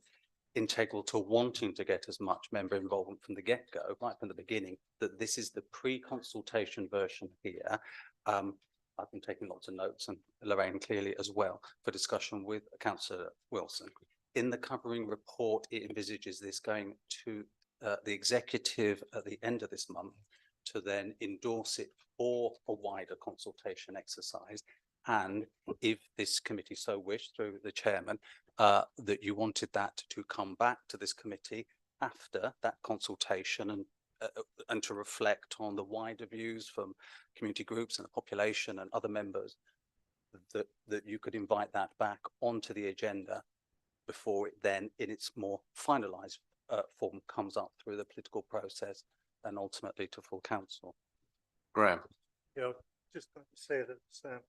integral to wanting to get as much member involvement from the get-go, right from the beginning, that this is the pre-consultation version here. I've been taking lots of notes, and Lorraine clearly as well, for discussion with Councillor Wilson. In the covering report, it envisages this going to the executive at the end of this month to then endorse it for a wider consultation exercise. And if this committee so wished, through the chairman, that you wanted that to come back to this committee after that consultation and to reflect on the wider views from community groups and the population and other members, that you could invite that back onto the agenda before it then, in its more finalised form, comes up through the political process and ultimately to full council. Graham. Yeah, just going to say that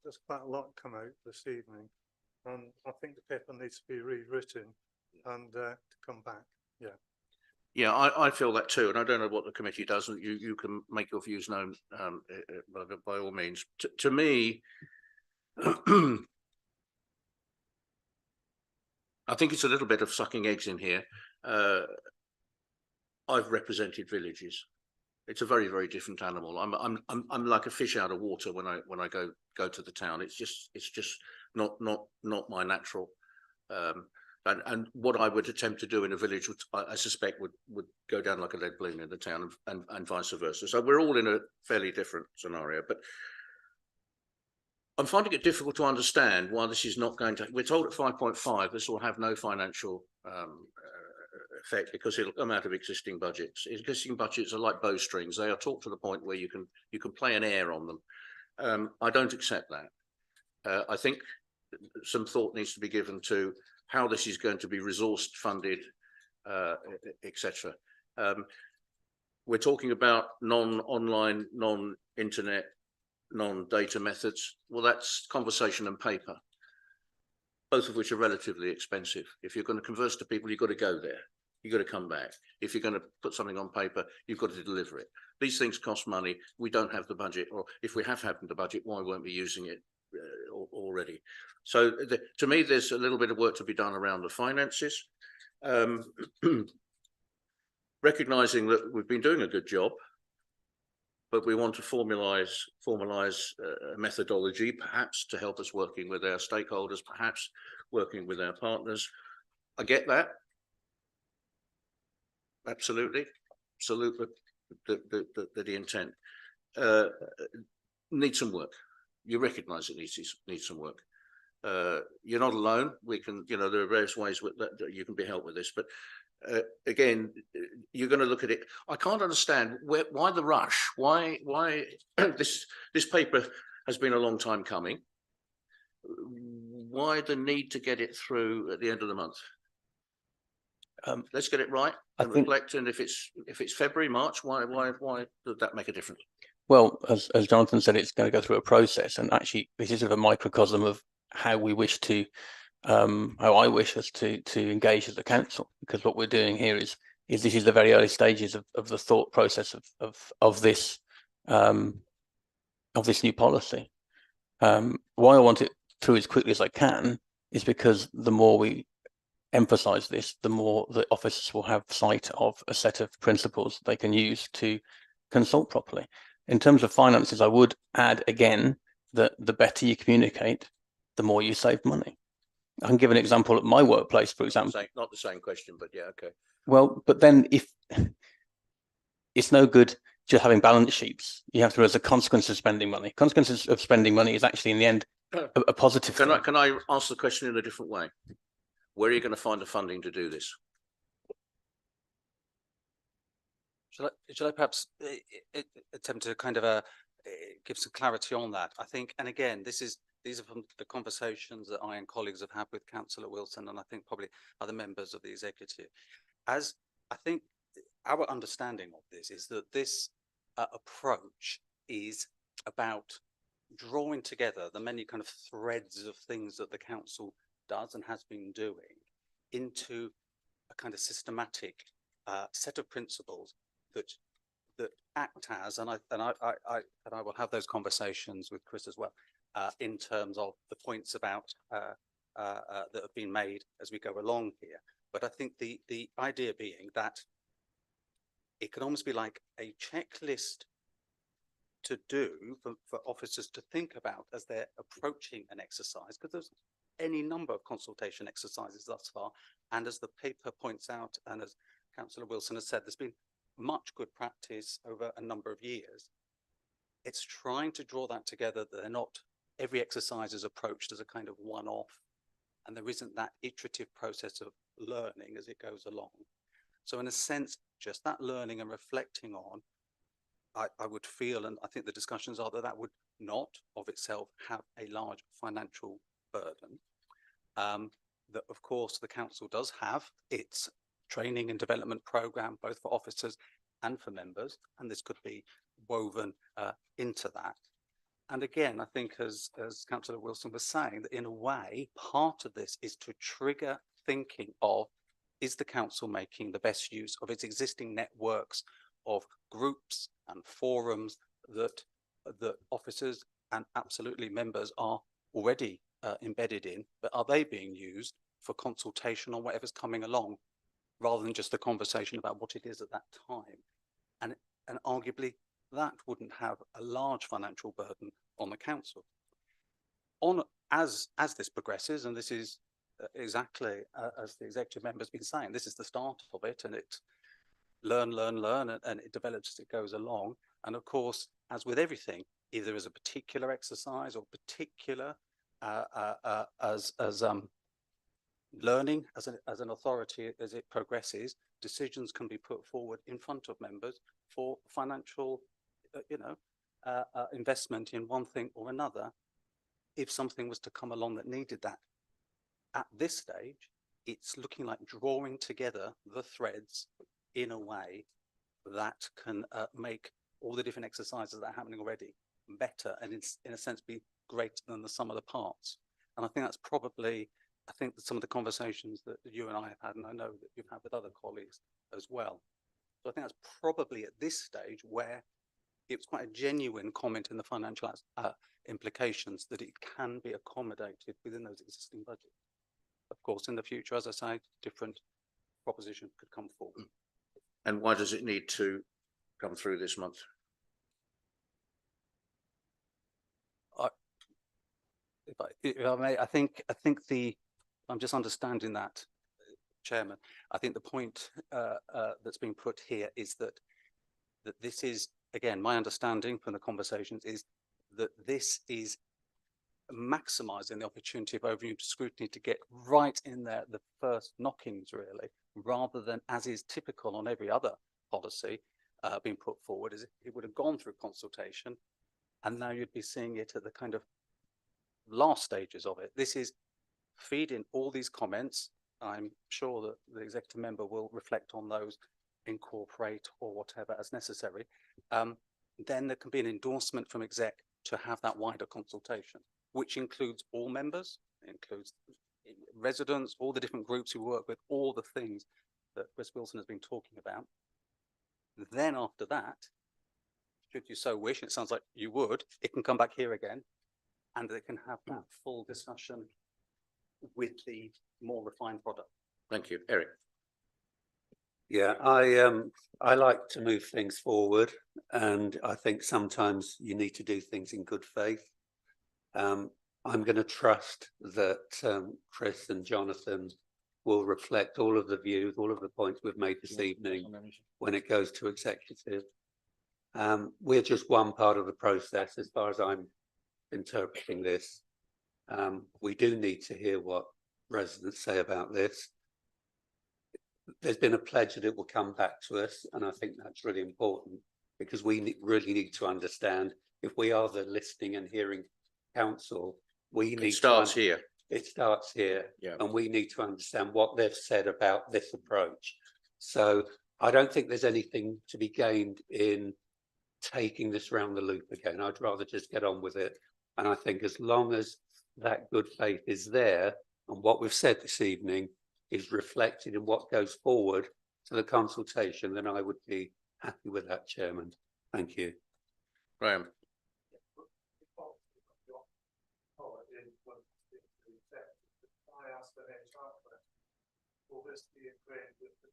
there's quite a lot come out this evening, and I think the paper needs to be rewritten and to come back. Yeah. Yeah, I feel that too, and I don't know what the committee does, and you can make your views known by all means. To me, I think it's a little bit of sucking eggs in here. I've represented villages. It's a very, very different animal. I'm like a fish out of water when I go to the town. It's just not my natural. And what I would attempt to do in a village, I suspect would go down like a lead balloon in the town, and vice versa. So we're all in a fairly different scenario. But I'm finding it difficult to understand why this is not going to. We're told at 5.5 this will have no financial effect because it'll come out of existing budgets. Existing budgets are like bowstrings; they are taught to the point where you can play an air on them. I don't accept that. I think some thought needs to be given to how this is going to be resourced, funded, etc. We're talking about non-online, non-internet, non-data methods. Well, that's conversation and paper, both of which are relatively expensive. If you're going to converse to people, you've got to go there. You've got to come back. If you're going to put something on paper, you've got to deliver it. These things cost money. We don't have the budget, or if we have the budget, why won't we be using it already? So to me, there's a little bit of work to be done around the finances. Recognizing that we've been doing a good job, but we want to formalize a methodology, perhaps to help us working with our stakeholders, perhaps working with our partners. I get that. Absolutely. The intent needs some work. You recognise it needs some work. You're not alone. We can, there are various ways that you can be helped with this, but again, you're going to look at it. I can't understand why the rush. Why this paper has been a long time coming. Why the need to get it through at the end of the month? Let's get it right and reflect. And if it's February, March, why did that make a difference? Well, as Jonathan said, it's going to go through a process, and actually, this is a microcosm of how we wish to, how I wish us to engage as a council. Because what we're doing here is this is the very early stages of the thought process of this new policy. Why I want it through as quickly as I can is because the more we emphasize this, the more the officers will have sight of a set of principles they can use to consult properly. In terms of finances, I would add again that the better you communicate, the more you save money. I can give an example at my workplace, for example. Not the same question, but yeah, okay. Well, but then if it's no good just having balance sheets, you have to, as a consequence of spending money. Consequences of spending money is actually in the end a positive thing. Can I ask the question in a different way? Where are you going to find the funding to do this? Shall I perhaps attempt to kind of give some clarity on that? I think, and again, these are from the conversations that I and colleagues have had with Councillor Wilson, and I think probably other members of the executive. As I think our understanding of this is that this approach is about drawing together the many kind of threads of things that the council does and has been doing into a kind of systematic set of principles that act as, and I will have those conversations with Chris as well, in terms of the points about that have been made as we go along here. But I think the idea being that it can almost be like a checklist to do for officers to think about as they're approaching an exercise, because there's any number of consultation exercises thus far, and as the paper points out, and as Councillor Wilson has said, there's been much good practice over a number of years. It's trying to draw that together, that they're not, every exercise is approached as a kind of one-off, and there isn't that iterative process of learning as it goes along. So in a sense, just that learning and reflecting on, I would feel, and I think the discussions are that would not of itself have a large financial burden. That of course the council does have its training and development program, both for officers and for members, and this could be woven into that. And again, I think as Councillor Wilson was saying, that in a way, part of this is to trigger thinking of, is the council making the best use of its existing networks of groups and forums that officers and absolutely members are already embedded in, but are they being used for consultation on whatever's coming along, rather than just the conversation about what it is at that time? And arguably that wouldn't have a large financial burden on the council. As this progresses, and this is exactly as the executive member has been saying, this is the start of it, and it learn, and it develops as it goes along. And of course, as with everything, either as a particular exercise or particular learning as an authority, as it progresses, decisions can be put forward in front of members for financial, investment in one thing or another, if something was to come along that needed that. At this stage, it's looking like drawing together the threads in a way that can make all the different exercises that are happening already better, and in a sense be greater than the sum of the parts. And I think that's probably, I think that some of the conversations that you and I have had, and I know that you've had with other colleagues as well. So I think that's probably at this stage where it was quite a genuine comment in the financial implications that it can be accommodated within those existing budgets. Of course, in the future, as I say, different propositions could come forward. And why does it need to come through this month? If I may, I think I'm just understanding that, Chairman. I think the point that's being put here is that this is, again, my understanding from the conversations is that this is maximising the opportunity of overview scrutiny to get right in there, the first knockings really, rather than, as is typical on every other policy being put forward, is it would have gone through consultation, and now you'd be seeing it at the kind of last stages of it. This is feeding all these comments. I'm sure that the executive member will reflect on those, incorporate or whatever as necessary. Then there can be an endorsement from exec to have that wider consultation, which includes all members, includes residents, all the different groups who work with, all the things that Chris Wilson has been talking about. Then after that, should you so wish, it sounds like you would, it can come back here again, and they can have that full discussion with the more refined product. Thank you, Eric. Yeah, I like to move things forward, and I think sometimes you need to do things in good faith. I'm going to trust that Chris and Jonathan will reflect all of the views, all of the points we've made this evening when it goes to executive. We're just one part of the process as far as I'm interpreting this. We do need to hear what residents say about this. There's been a pledge that it will come back to us, and I think that's really important because we really need to understand if we are the listening and hearing council, we need It starts here. It starts here, Yeah. and we need to understand what they've said about this approach. So I don't think there's anything to be gained in taking this round the loop again. I'd rather just get on with it. And I think as long as that good faith is there and what we've said this evening is reflected in what goes forward to the consultation, then I would be happy with that, Chairman. Thank you. Graham. Will this be agreed with the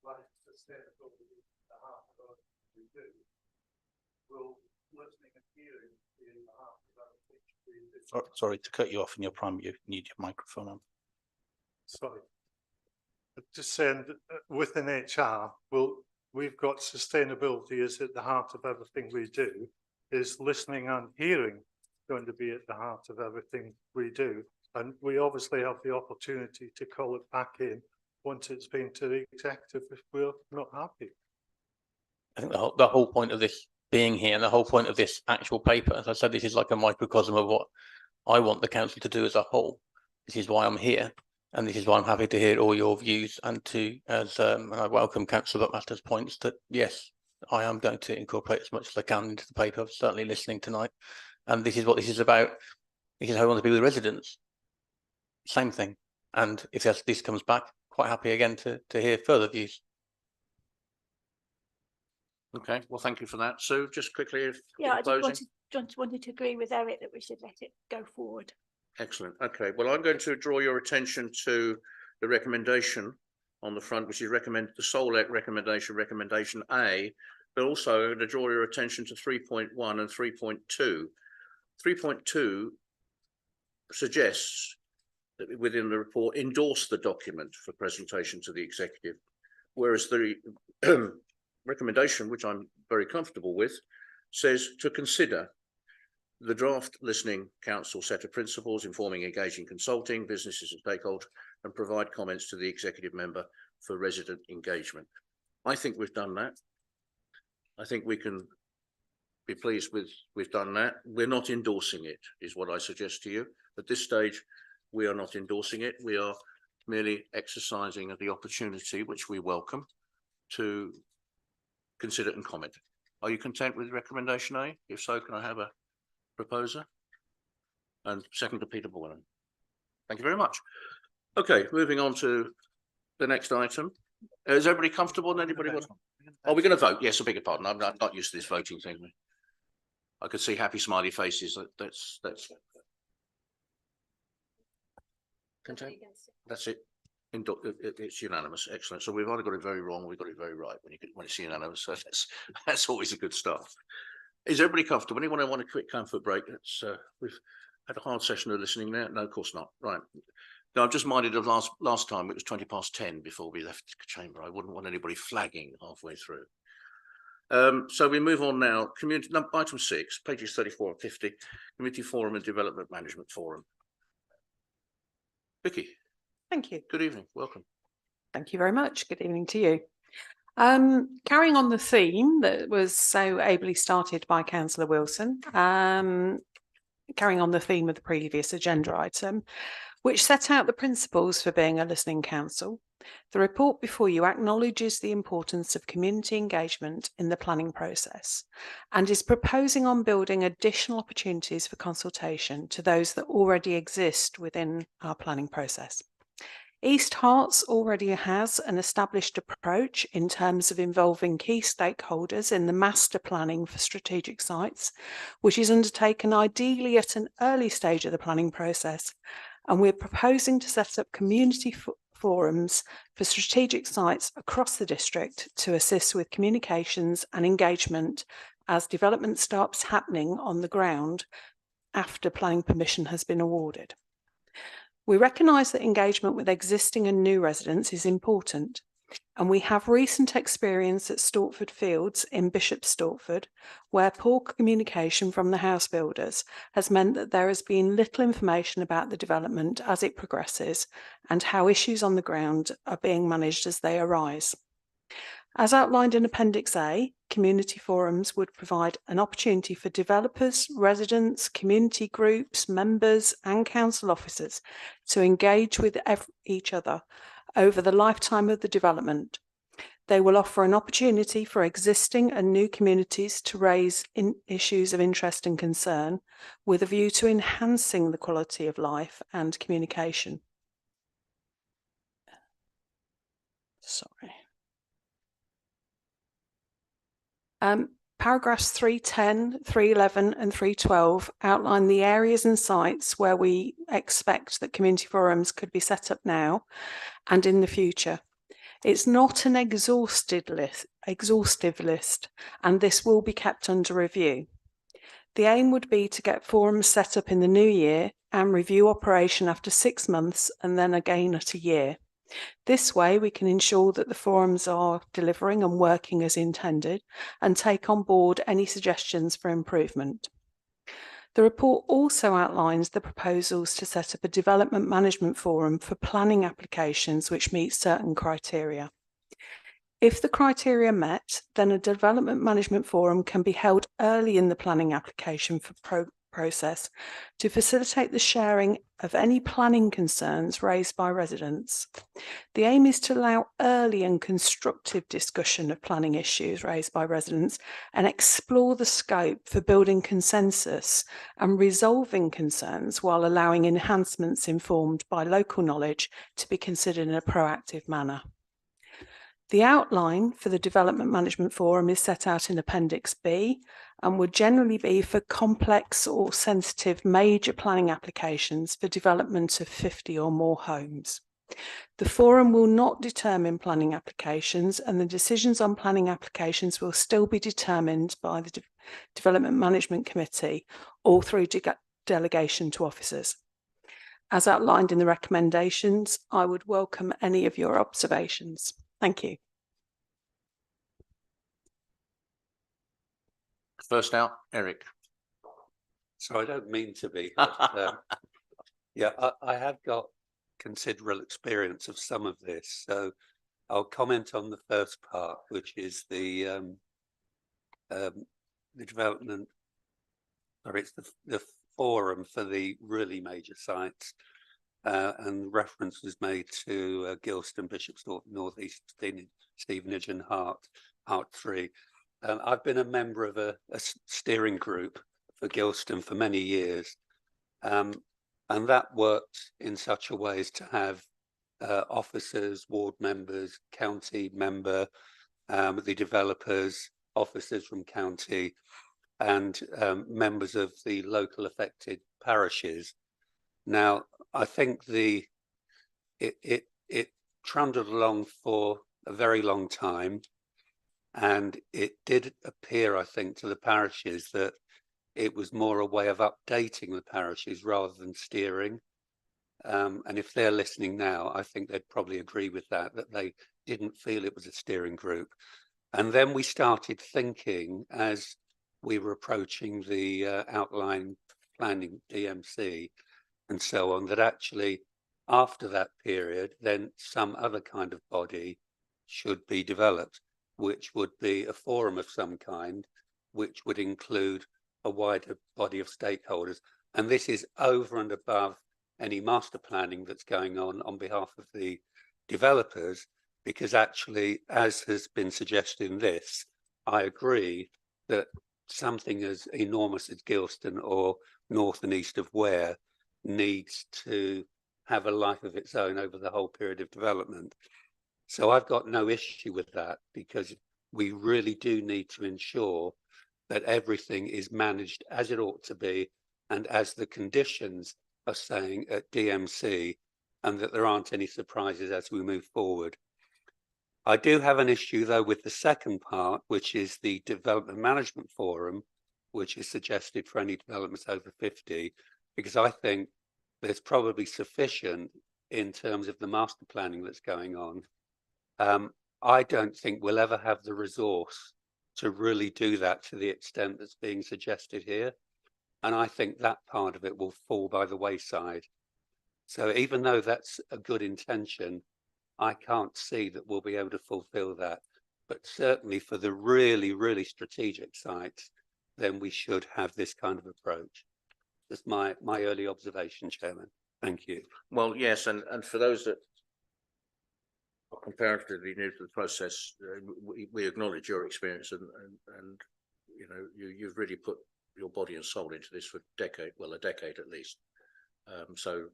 life sustainability at the heart of what we do? Will listening and hearing be in the heart of our future? Sorry to cut you off in your prime, you need your microphone on. Sorry. Just saying that within HR, we've got sustainability is at the heart of everything we do. Is listening and hearing going to be at the heart of everything we do? And we obviously have the opportunity to call it back in once it's been to the executive if we're not happy. I think the whole point of this being here and the whole point of this actual paper, as I said, this is like a microcosm of what I want the council to do as a whole. This is why I'm here, and this is why I'm happy to hear all your views and to, and I welcome Councillor Buckmaster's points that yes, I am going to incorporate as much as I can into the paper. I'm certainly listening tonight, and this is what this is about. This is how I want to be with residents. Same thing. And if this comes back, quite happy again to hear further views. Okay, well, thank you for that. So just quickly, if Yeah, I closing. just wanted to agree with Eric that we should let it go forward. Excellent. Okay, well, I'm going to draw your attention to the recommendation on the front, which is the sole recommendation, recommendation A, but also to draw your attention to 3.1 and 3.2. 3.2 suggests that within the report endorse the document for presentation to the executive, whereas the recommendation, which I'm very comfortable with, says to consider the draft listening council set of principles informing engaging consulting, businesses and stakeholders, and provide comments to the executive member for resident engagement. I think we've done that. I think we can be pleased with we've done that. We're not endorsing it, is what I suggest to you. At this stage, we are not endorsing it. We are merely exercising the opportunity, which we welcome, to consider and comment. Are you content with recommendation A? If so, can I have a proposer? And second to Peter Boylan. Thank you very much. Okay, moving on to the next item. Is everybody comfortable? And anybody want? Are we going to vote? Yes, I beg your pardon. I'm not used to this voting thing. I could see happy smiley faces. That's content. That's it. It's unanimous. Excellent. So we've either got it very wrong, or we've got it very right when it's unanimous. So that's always a good start. Is everybody comfortable? Anyone want a quick comfort break? We've had a hard session of listening there. No, of course not. Right. Now I'm just minded of last time. It was 10:20 before we left the chamber. I wouldn't want anybody flagging halfway through. So we move on now. Community item 6, pages 34 and 50. Community Forum and Development Management Forum. Vicky. Thank you. Good evening. Welcome. Thank you very much. Good evening to you. Carrying on the theme that was so ably started by Councillor Wilson, carrying on the theme of the previous agenda item, which set out the principles for being a listening council, the report before you acknowledges the importance of community engagement in the planning process and is proposing on building additional opportunities for consultation to those that already exist within our planning process. East Herts already has an established approach in terms of involving key stakeholders in the master planning for strategic sites, which is undertaken ideally at an early stage of the planning process. And we're proposing to set up community forums for strategic sites across the district to assist with communications and engagement as development starts happening on the ground after planning permission has been awarded. We recognise that engagement with existing and new residents is important, and we have recent experience at Stortford Fields in Bishop Stortford, where poor communication from the house builders has meant that there has been little information about the development as it progresses and how issues on the ground are being managed as they arise. As outlined in Appendix A, community forums would provide an opportunity for developers, residents, community groups, members and council officers to engage with each other over the lifetime of the development. They will offer an opportunity for existing and new communities to raise issues of interest and concern with a view to enhancing the quality of life and communication. Sorry. Paragraphs 310, 311 and 312 outline the areas and sites where we expect that community forums could be set up now and in the future. It's not an exhaustive list, and this will be kept under review. The aim would be to get forums set up in the new year and review operation after 6 months and then again at a year. This way we can ensure that the forums are delivering and working as intended and take on board any suggestions for improvement. The report also outlines the proposals to set up a development management forum for planning applications which meet certain criteria. If the criteria are met, then a development management forum can be held early in the planning application process to facilitate the sharing of any planning concerns raised by residents. The aim is to allow early and constructive discussion of planning issues raised by residents and explore the scope for building consensus and resolving concerns while allowing enhancements informed by local knowledge to be considered in a proactive manner. The outline for the Development Management Forum is set out in Appendix B and would generally be for complex or sensitive major planning applications for development of 50 or more homes. The forum will not determine planning applications, and the decisions on planning applications will still be determined by the Development Management Committee or through delegation to officers. As outlined in the recommendations, I would welcome any of your observations. Thank you. First out, Eric. So I don't mean to be, but yeah, I have got considerable experience of some of this. So I'll comment on the first part, which is the development, or it's the forum for the really major sites. And reference was made to Gilston, Bishopsthorpe, North East, Stevenage and Hart 3. I've been a member of a steering group for Gilston for many years. And that worked in such a way as to have officers, ward members, county member, the developers, officers from county, and members of the local affected parishes. Now, I think it trundled along for a very long time, and it did appear, I think, to the parishes that it was more a way of updating the parishes rather than steering. And if they're listening now, I think they'd probably agree with that they didn't feel it was a steering group. And then we started thinking, as we were approaching the outline planning DMC and so on, that actually after that period, then some other kind of body should be developed, which would be a forum of some kind, which would include a wider body of stakeholders. And this is over and above any master planning that's going on behalf of the developers, because actually, as has been suggested in this, I agree that something as enormous as Gilston or north and east of Ware needs to have a life of its own over the whole period of development. So I've got no issue with that, because we really do need to ensure that everything is managed as it ought to be and as the conditions are saying at DMC, and that there aren't any surprises as we move forward. I do have an issue though with the second part, which is the Development Management Forum, which is suggested for any developments over 50, because I think there's probably sufficient in terms of the master planning that's going on. I don't think we'll ever have the resource to really do that to the extent that's being suggested here. And I think that part of it will fall by the wayside. So even though that's a good intention, I can't see that we'll be able to fulfill that. But certainly for the really, really strategic sites, then we should have this kind of approach. That's my early observation, Chairman. Thank you. Well, yes, and for those that are comparatively new to the process, we acknowledge your experience and you know, you've really put your body and soul into this for a decade at least. So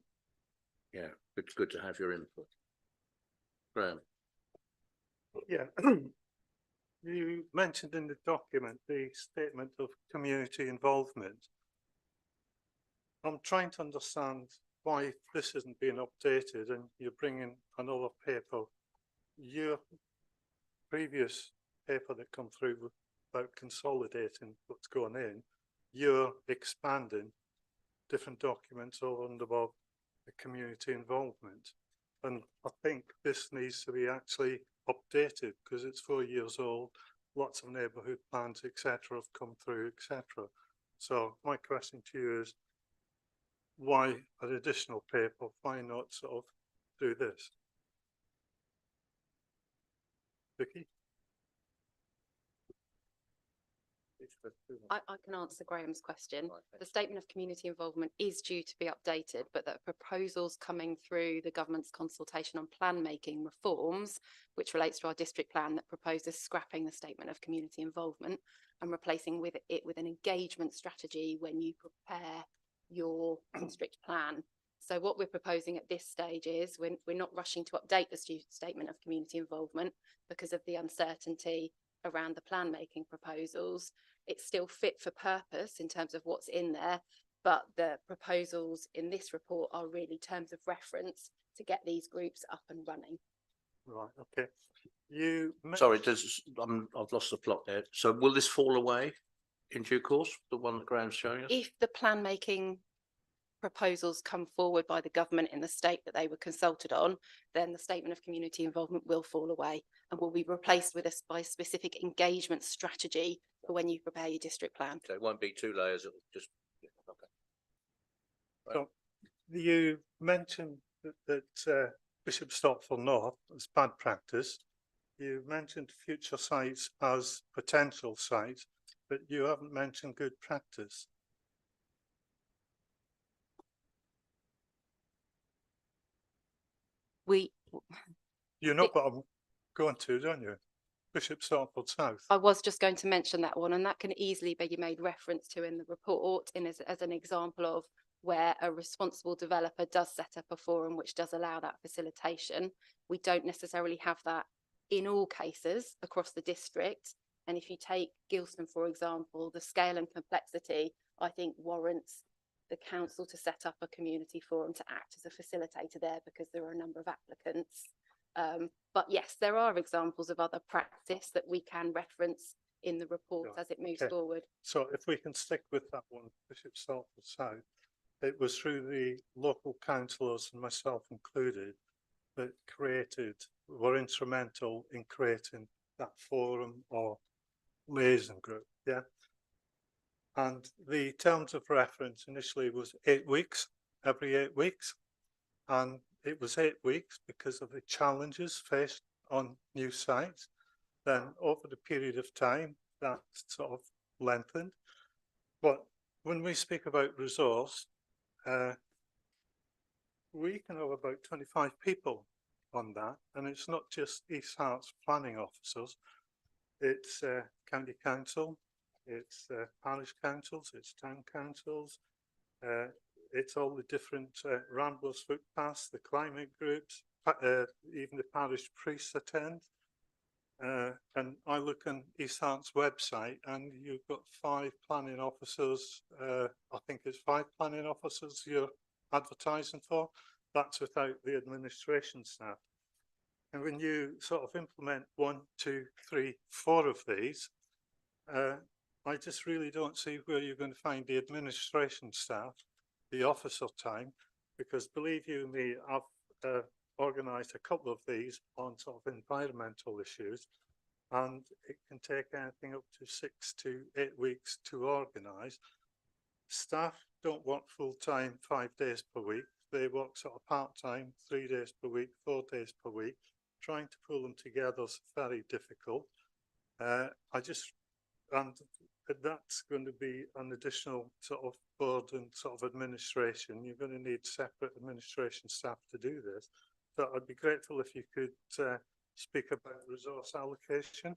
yeah, good to have your input. Graham. Yeah. You mentioned in the document the statement of community involvement. I'm trying to understand why this isn't being updated and you're bringing another paper. Your previous paper that come through about consolidating what's going in, you're expanding different documents over and above the community involvement. And I think this needs to be actually updated because it's 4 years old. Lots of neighbourhood plans, etc., have come through, etc. So my question to you is, why an additional paper? Why not sort of do this? Vicky? I can answer Graham's question. The statement of community involvement is due to be updated, but the proposals coming through the government's consultation on plan making reforms, which relates to our district plan that proposes scrapping the statement of community involvement and replacing it with an engagement strategy when you prepare your district plan. So what we're proposing at this stage is we're not rushing to update the statement of community involvement because of the uncertainty around the plan making proposals. It's still fit for purpose in terms of what's in there, but the proposals in this report are really terms of reference to get these groups up and running. Right, okay. You Sorry, I've lost the plot there. So will this fall away in due course, the one that Graham's showing us? If the plan making proposals come forward by the government in the state that they were consulted on, then the statement of community involvement will fall away and will be replaced with by a specific engagement strategy for when you prepare your district plan. So it won't be 2 layers, it'll just, okay. So you mentioned that Bishop Stortford North is bad practice. You mentioned future sites as potential sites, but you haven't mentioned good practice. You know what I'm going to, don't you? Bishop Stortford South. I was just going to mention that one, and that can easily be made reference to in the report as an example of where a responsible developer does set up a forum which does allow that facilitation. We don't necessarily have that in all cases across the district. And if you take Gilston, for example, the scale and complexity, I think warrants the council to set up a community forum to act as a facilitator there because there are a number of applicants. But yes, there are examples of other practice that we can reference in the report as it moves forward. So if we can stick with that one, Bishop Stortford South, it was through the local councillors and myself included that were instrumental in creating that forum or liaison group, yeah. And the terms of reference initially was 8 weeks, every 8 weeks. And it was 8 weeks because of the challenges faced on new sites. Then over the period of time, that sort of lengthened. But when we speak about resource, we can have about 25 people on that. And it's not just East Harts planning officers, it's county council, it's parish councils, it's town councils, it's all the different ramblers footpaths, the climate groups, even the parish priests attend. And I look on East Harts website and you've got 5 planning officers, I think it's 5 planning officers you're advertising for. That's without the administration staff. And when you sort of implement 1, 2, 3, 4 of these, I just really don't see where you're going to find the administration staff, the officer time, because believe you me, I've organised a couple of these on sort of environmental issues, and it can take anything up to 6 to 8 weeks to organise. Staff don't work full-time 5 days per week. They work sort of part-time 3 days per week, 4 days per week. Trying to pull them together is very difficult. And that's going to be an additional sort of burden, sort of administration. You're going to need separate administration staff to do this. So I'd be grateful if you could speak about resource allocation.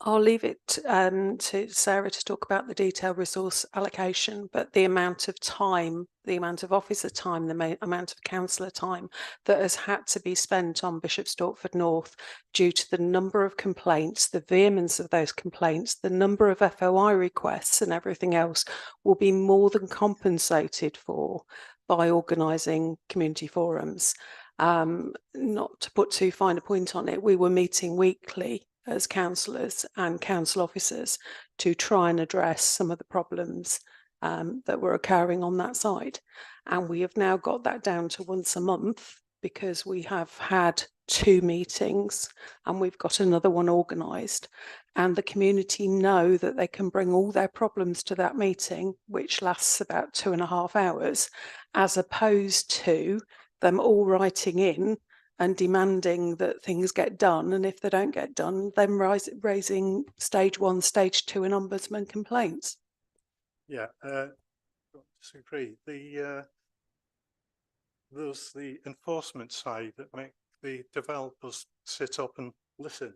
I'll leave it to Sarah to talk about the detailed resource allocation, but the amount of time, the amount of officer time, the amount of councillor time that has had to be spent on Bishop Stortford North due to the number of complaints, the vehemence of those complaints, the number of FOI requests and everything else will be more than compensated for by organising community forums. Not to put too fine a point on it, we were meeting weekly as councillors and council officers to try and address some of the problems that were occurring on that side. And we have now got that down to once a month because we have had 2 meetings and we've got another one organised. And the community know that they can bring all their problems to that meeting, which lasts about 2.5 hours, as opposed to them all writing in and demanding that things get done, and if they don't get done, then raising stage 1, stage 2 and ombudsman complaints. Yeah, don't disagree. There's the enforcement side that make the developers sit up and listen.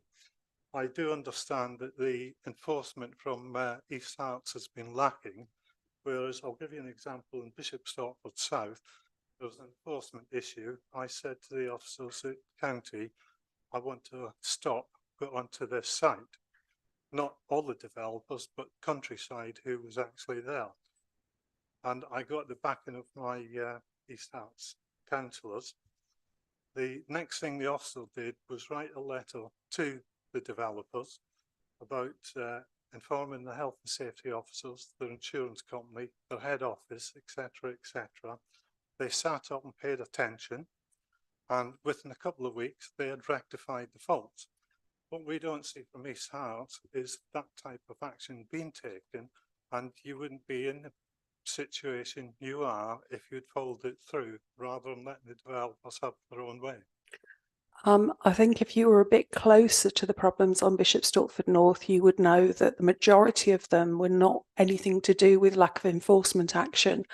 I do understand that the enforcement from East Harts has been lacking, whereas I'll give you an example in Bishop Stortford South. There was an enforcement issue. I said to the officers at county, I want to stop, put onto this site. Not all the developers, but Countryside, who was actually there. And I got the backing of my East Harts councillors. The next thing the officer did was write a letter to the developers about informing the health and safety officers, their insurance company, their head office, etc., etc. They sat up and paid attention, and within a couple of weeks they had rectified the faults. What we don't see from East Harts is that type of action being taken, and you wouldn't be in the situation you are if you'd followed it through rather than letting the developers have their own way. I think if you were a bit closer to the problems on Bishop Stortford North, you would know that the majority of them were not anything to do with lack of enforcement action.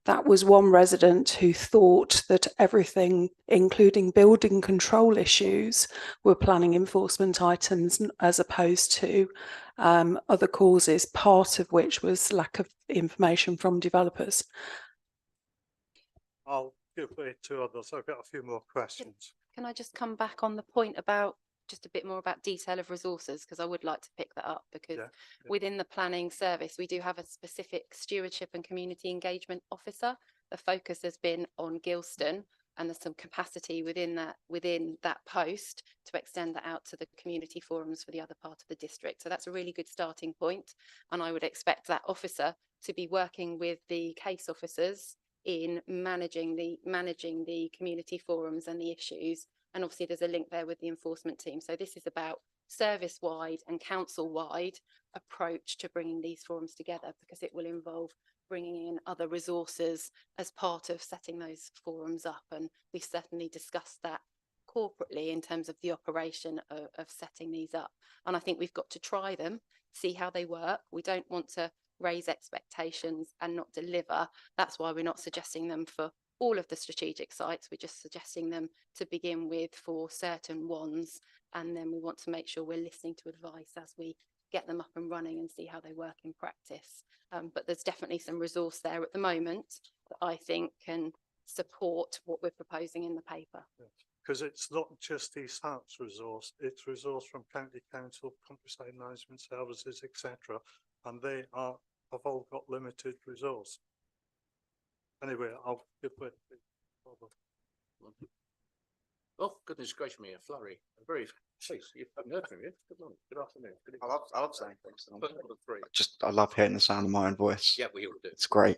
That was one resident who thought that everything, including building control issues, were planning enforcement items as opposed to other causes, part of which was lack of information from developers. I'll give way to others. I've got a few more questions. Can I just come back on the point about just a bit more about detail of resources, because I would like to pick that up, because within the planning service we do have a specific stewardship and community engagement officer. The focus has been on Gilston, and there's some capacity within that post to extend that out to the community forums for the other part of the district. So that's a really good starting point, and I would expect that officer to be working with the case officers in managing the community forums and the issues. And obviously there's a link there with the enforcement team. So this is about service-wide and council-wide approach to bringing these forums together, because it will involve bringing in other resources as part of setting those forums up. And we've certainly discussed that corporately in terms of the operation of setting these up. And I think we've got to try them, see how they work. We don't want to raise expectations and not deliver. That's why we're not suggesting them for all of the strategic sites. We're just suggesting them to begin with for certain ones, and then we want to make sure we're listening to advice as we get them up and running and see how they work in practice. But there's definitely some resource there at the moment that I think can support what we're proposing in the paper. Because it's not just East Harts resource, it's resource from County Council, Countryside Management Services, etc. And they have all got limited resource. Anyway, I'll give it. Oh, goodness gracious me, a flurry. A very, please, you've heard from you. Good morning, good afternoon. Good I evening. love saying things. First of the three. I love hearing the sound of my own voice. Yeah, we all do. It's great.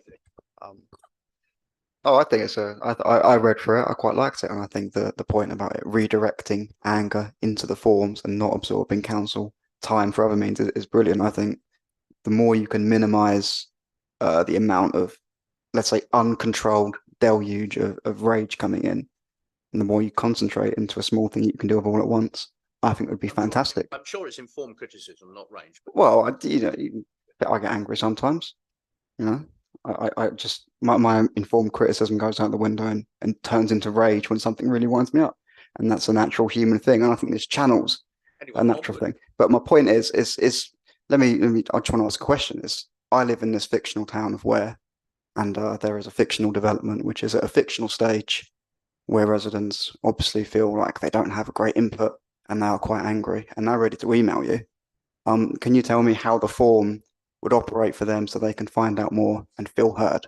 I think it's I read through it. I quite liked it, and I think the point about it redirecting anger into the forms and not absorbing council time for other means is brilliant. I think the more you can minimise the amount of, let's say, uncontrolled deluge of rage coming in, and the more you concentrate into a small thing you can do all at once, I think it would be fantastic. I'm sure it's informed criticism, not range. But Well, I get angry sometimes, you know. I just my informed criticism goes out the window and turns into rage when something really winds me up, and that's a natural human thing. And I think there's channels anyway, a natural thing. But my point is let me I just want to ask a question. Is I live in this fictional town of Ware, and there is a fictional development which is at a fictional stage, where residents obviously feel like they don't have a great input and they are quite angry and they're ready to email you. Can you tell me how the form would operate for them so they can find out more and feel heard?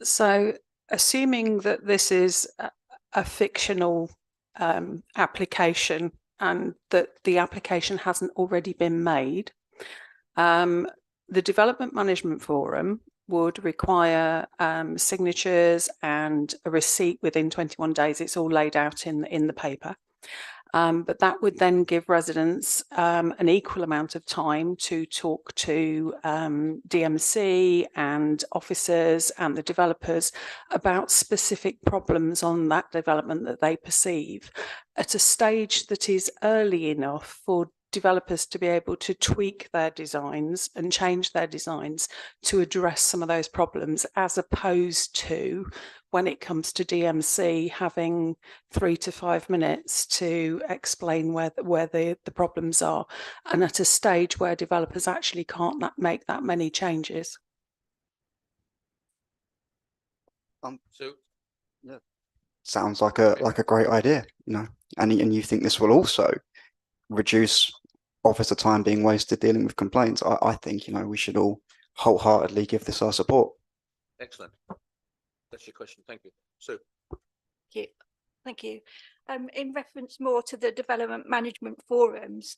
So, assuming that this is a fictional application and that the application hasn't already been made, the Development Management Forum would require signatures and a receipt within 21 days. It's all laid out in the paper. But that would then give residents an equal amount of time to talk to DMC and officers and the developers about specific problems on that development that they perceive at a stage that is early enough for developers to be able to tweak their designs and change their designs to address some of those problems, as opposed to when it comes to DMC having 3 to 5 minutes to explain where the problems are, and at a stage where developers actually can't make that many changes. Sounds like a great idea, you know, and you think this will also reduce officer time being wasted dealing with complaints. I think, you know, we should all wholeheartedly give this our support. excellent. That's your question. Thank you. So, Thank you. In reference more to the development management forums,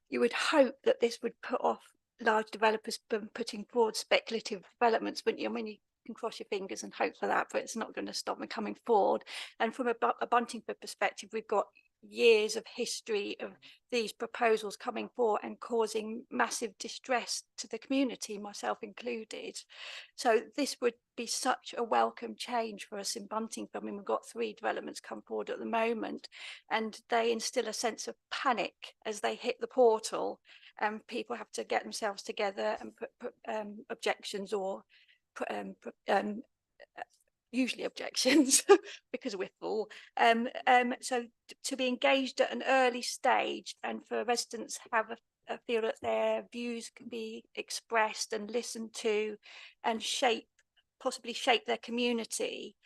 you would hope that this would put off large developers from putting forward speculative developments, wouldn't you? I mean, you can cross your fingers and hope for that, but it's not going to stop them coming forward. And from a Buntingford perspective, we've got years of history of these proposals coming forward and causing massive distress to the community, myself included. So this would be such a welcome change for us in Buntingford. I mean, we've got 3 developments come forward at the moment, and they instill a sense of panic as they hit the portal, and people have to get themselves together and put objections or put usually objections because we're full. So to be engaged at an early stage and for residents have a feel that their views can be expressed and listened to and possibly shape their community,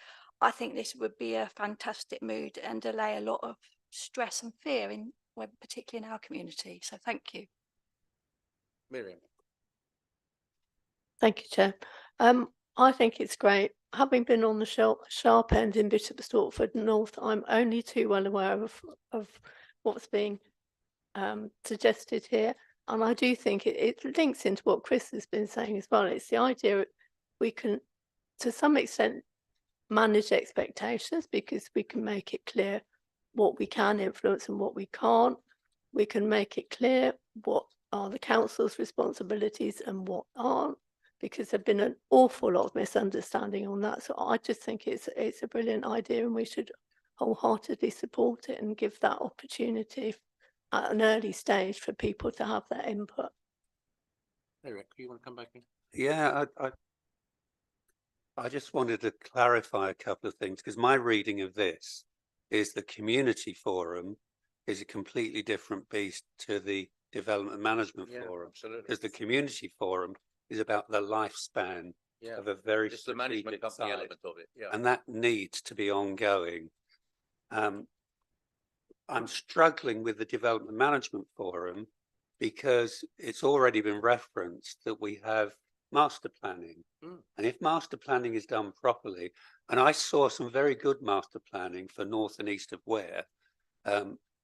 I think this would be a fantastic mood and allay a lot of stress and fear particularly in our community. So thank you. Miriam. Thank you, Chair. I think it's great. Having been on the sharp end in Bishop Stortford North, I'm only too well aware of what's being suggested here. And I do think it links into what Chris has been saying as well. It's the idea we can, to some extent, manage expectations because we can make it clear what we can influence and what we can't. We can make it clear what are the council's responsibilities and what aren't, because there's been an awful lot of misunderstanding on that. So I just think it's a brilliant idea, and we should wholeheartedly support it and give that opportunity at an early stage for people to have their input. Eric, you want to come back in? Yeah, I just wanted to clarify a couple of things, because my reading of this is the community forum is a completely different beast to the development management forum. Absolutely. Because the community forum is about the lifespan of a very it's the management company element of it. Yeah. And that needs to be ongoing. I'm struggling with the development management forum because it's already been referenced that we have master planning. Mm. And if master planning is done properly, and I saw some very good master planning for north and east of Ware,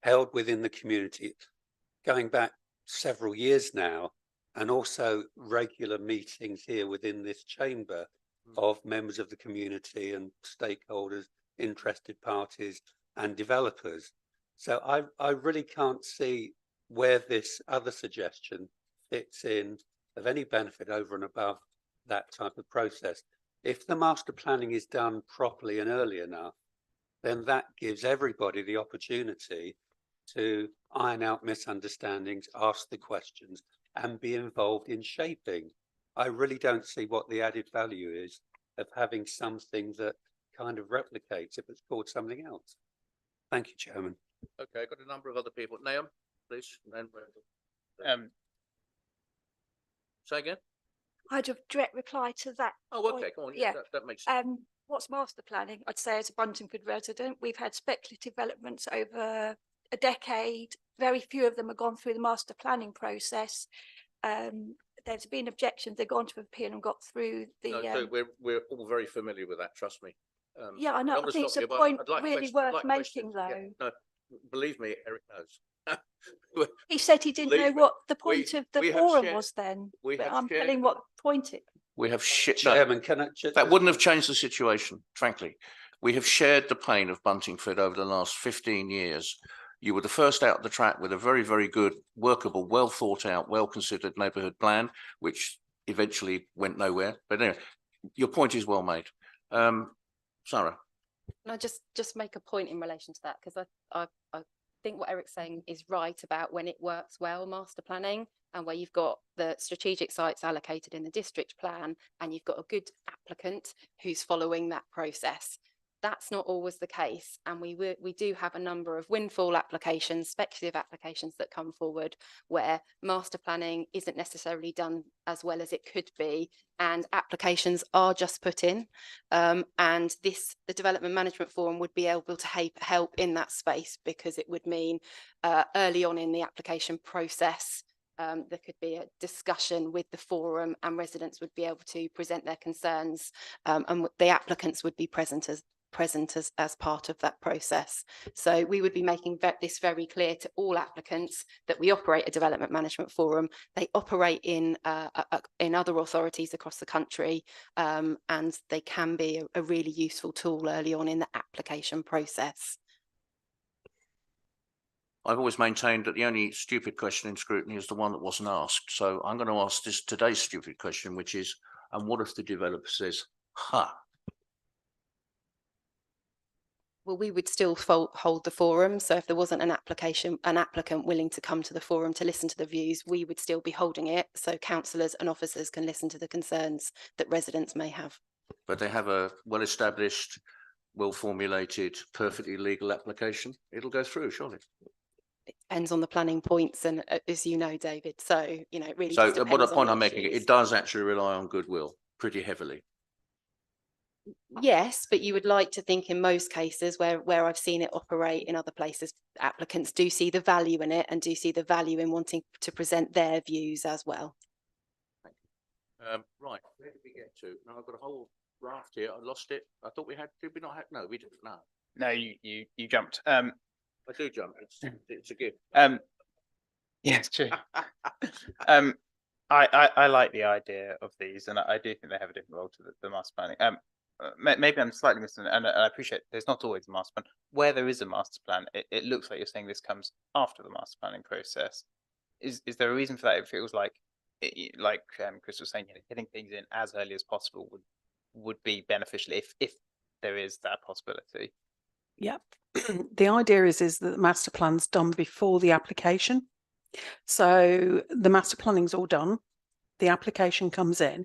held within the community, going back several years now, and also regular meetings here within this chamber of members of the community and stakeholders, interested parties and developers. So I really can't see where this other suggestion fits in of any benefit over and above that type of process. If the master planning is done properly and early enough, then that gives everybody the opportunity to iron out misunderstandings, ask the questions, and be involved in shaping. I really don't see what the added value is of having something that kind of replicates if it's called something else. Thank you, Chairman. Okay, I've got a number of other people. Naam, please. And then say again. I'd have direct reply to that. Oh, okay, point. come on. Yeah. That makes sense. What's master planning? I'd say as a Buntingford resident, we've had speculative developments over a decade. Very few of them have gone through the master planning process. There's been objections. They've gone to appeal and got through the. No, so we're all very familiar with that. Trust me. Yeah, I know. don't I think stop it's a you, but point I'd like really questions- worth like making, questions. Yeah, though. no, believe me, Eric knows. He said he didn't know Believe me, what the point of the we have forum shared- was then. we But have I'm shared- telling what point it. We have Chairman, can I that wouldn't have changed the situation, frankly. We have shared the pain of Buntingford over the last 15 years. You were the first out of the track with a very, very good, workable, well thought out, well considered neighbourhood plan, which eventually went nowhere. But anyway, your point is well made. Sarah. Can I just make a point in relation to that? Because I think what Eric's saying is right about when it works well, master planning, and where you've got the strategic sites allocated in the district plan and you've got a good applicant who's following that process. That's not always the case, and we do have a number of windfall applications, speculative applications that come forward where master planning isn't necessarily done as well as it could be, and applications are just put in. And the Development Management Forum would be able to help in that space, because it would mean early on in the application process, there could be a discussion with the forum and residents would be able to present their concerns, and the applicants would be present as part of that process. So we would be making this very clear to all applicants that we operate a development management forum. They operate in other authorities across the country, and they can be a really useful tool early on in the application process. I've always maintained that the only stupid question in scrutiny is the one that wasn't asked. So I'm going to ask today's stupid question, which is, and what if the developer says, ha? Well, we would still hold the forum. So if there wasn't an applicant willing to come to the forum to listen to the views, we would still be holding it. So councillors and officers can listen to the concerns that residents may have. But they have a well-established, well-formulated, perfectly legal application. It'll go through, surely. It depends on the planning points, and as you know, David. So it really. So just what the depends on point the I'm making, issues. it does actually rely on goodwill pretty heavily. Yes, but you would like to think in most cases where I've seen it operate in other places, applicants do see the value in it and do see the value in wanting to present their views as well. Right, where did we get to? Now I've got a whole raft here. I lost it. I thought we had. Did we not have? No, we didn't. No. No, you jumped. I do jump. It's a gift. Yes, true. I like the idea of these, and I do think they have a different role to the master planning. Maybe I'm slightly missing, and I appreciate there's not always a master plan. Where there is a master plan, it looks like you're saying this comes after the master planning process. Is there a reason for that? It feels like, Chris was saying, getting things in as early as possible would be beneficial if there is that possibility. Yep. The idea is that the master plan's done before the application. So the master planning's all done, the application comes in,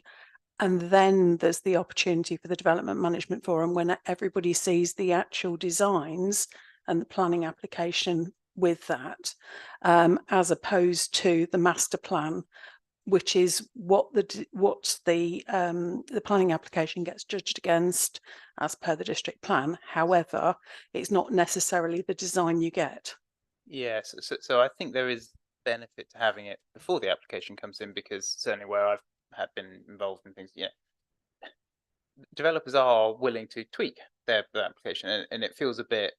and then there's the opportunity for the Development Management Forum when everybody sees the actual designs and the planning application with that, as opposed to the master plan, which is what the planning application gets judged against as per the district plan. However, it's not necessarily the design you get. Yes, so I think there is benefit to having it before the application comes in, because certainly where I've had been involved in things, developers are willing to tweak their application, and it feels a bit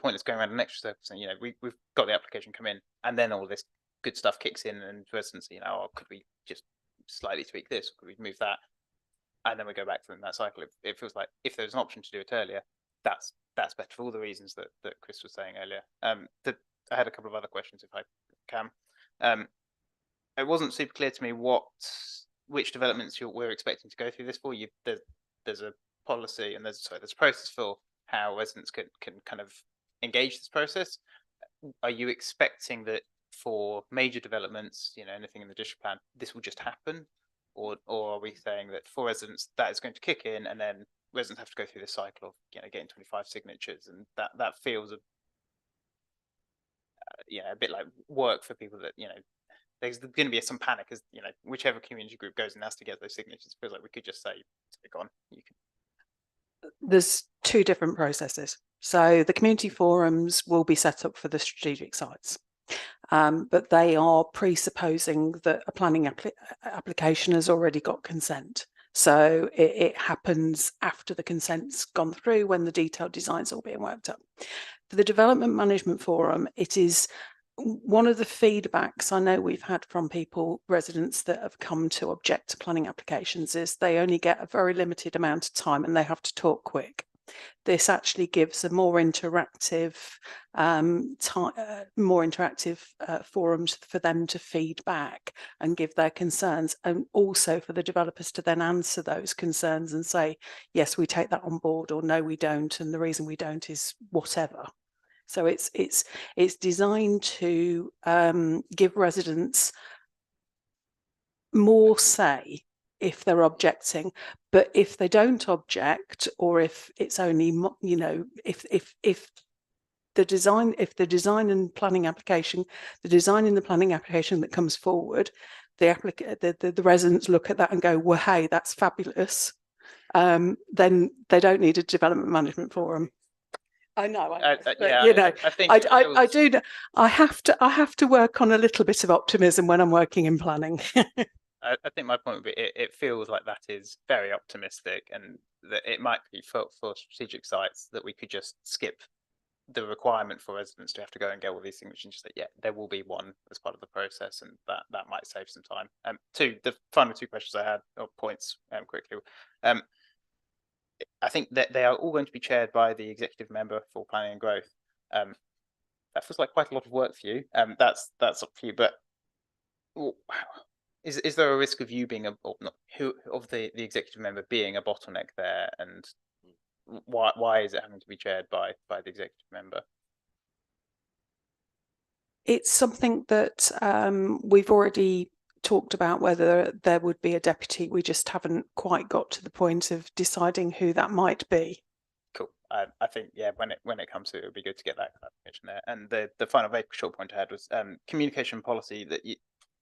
pointless going around an extra circle saying, we've got the application come in, and then all this good stuff kicks in, and residents, could we just slightly tweak this? Could we move that? And then we go back to that cycle. It feels like if there's an option to do it earlier, that's better for all the reasons that Chris was saying earlier. I had a couple of other questions if I can. It wasn't super clear to me which developments we're expecting to go through this for. There's a policy and there's a process for how residents can kind of engage this process. Are you expecting that for major developments, anything in the district plan, this will just happen? Or are we saying that for residents that is going to kick in, and then residents have to go through this cycle of getting 25 signatures, and that feels a bit like work for people that there's going to be some panic as whichever community group goes and has to get those signatures. It feels like we could just say, "Take on, you can." There's two different processes. So the community forums will be set up for the strategic sites. But they are presupposing that a planning application has already got consent. So it happens after the consent's gone through, when the detailed design's all being worked up. For the Development Management Forum, it is one of the feedbacks I know we've had from residents that have come to object to planning applications is they only get a very limited amount of time and they have to talk quick. This actually gives a more interactive, forums for them to feed back and give their concerns, and also for the developers to then answer those concerns and say, yes, we take that on board, or no, we don't, and the reason we don't is whatever. So it's designed to give residents more say if they're objecting, but if they don't object, or if it's only if the design and planning application, the design in the planning application that comes forward, the residents look at that and go, well, hey, that's fabulous, then they don't need a development management forum. I know, I think I do. I have to work on a little bit of optimism when I'm working in planning. I think my point would be it feels like that is very optimistic, and that it might be for strategic sites that we could just skip the requirement for residents to have to go and get all these signatures and just say, yeah, there will be one as part of the process, and that might save some time. The final two questions I had, or points quickly. I think that they are all going to be chaired by the executive member for planning and growth. That feels like quite a lot of work for you. That's up for you, but is there a risk of you being the executive member being a bottleneck there, and why is it having to be chaired by the executive member? It's something that we've already talked about, whether there would be a deputy. We just haven't quite got to the point of deciding who that might be. Cool. I think when it comes to it, would be good to get that clarification there. And the final very short point I had was communication policy, that you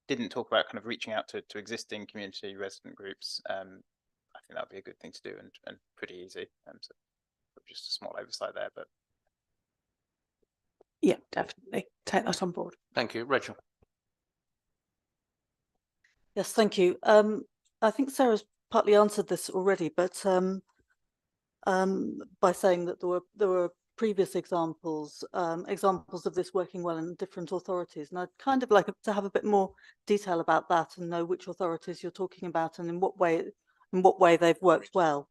didn't talk about kind of reaching out to existing community resident groups. I think that would be a good thing to do, and pretty easy. So just a small oversight there, but yeah, definitely take that on board. Thank you, Rachel. Yes, thank you. I think Sarah's partly answered this already, but by saying that there were previous examples of this working well in different authorities, and I'd kind of like to have a bit more detail about that and know which authorities you're talking about and in what way they've worked well.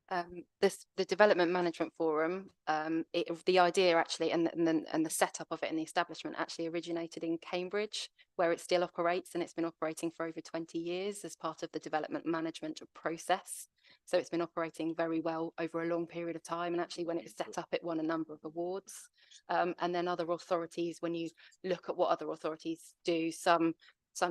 The Development Management Forum, the idea actually and the setup of it and the establishment actually originated in Cambridge, where it still operates, and it's been operating for over 20 years as part of the development management process. So it's been operating very well over a long period of time, and actually when it was set up, it won a number of awards. And then other authorities, when you look at what other authorities do, some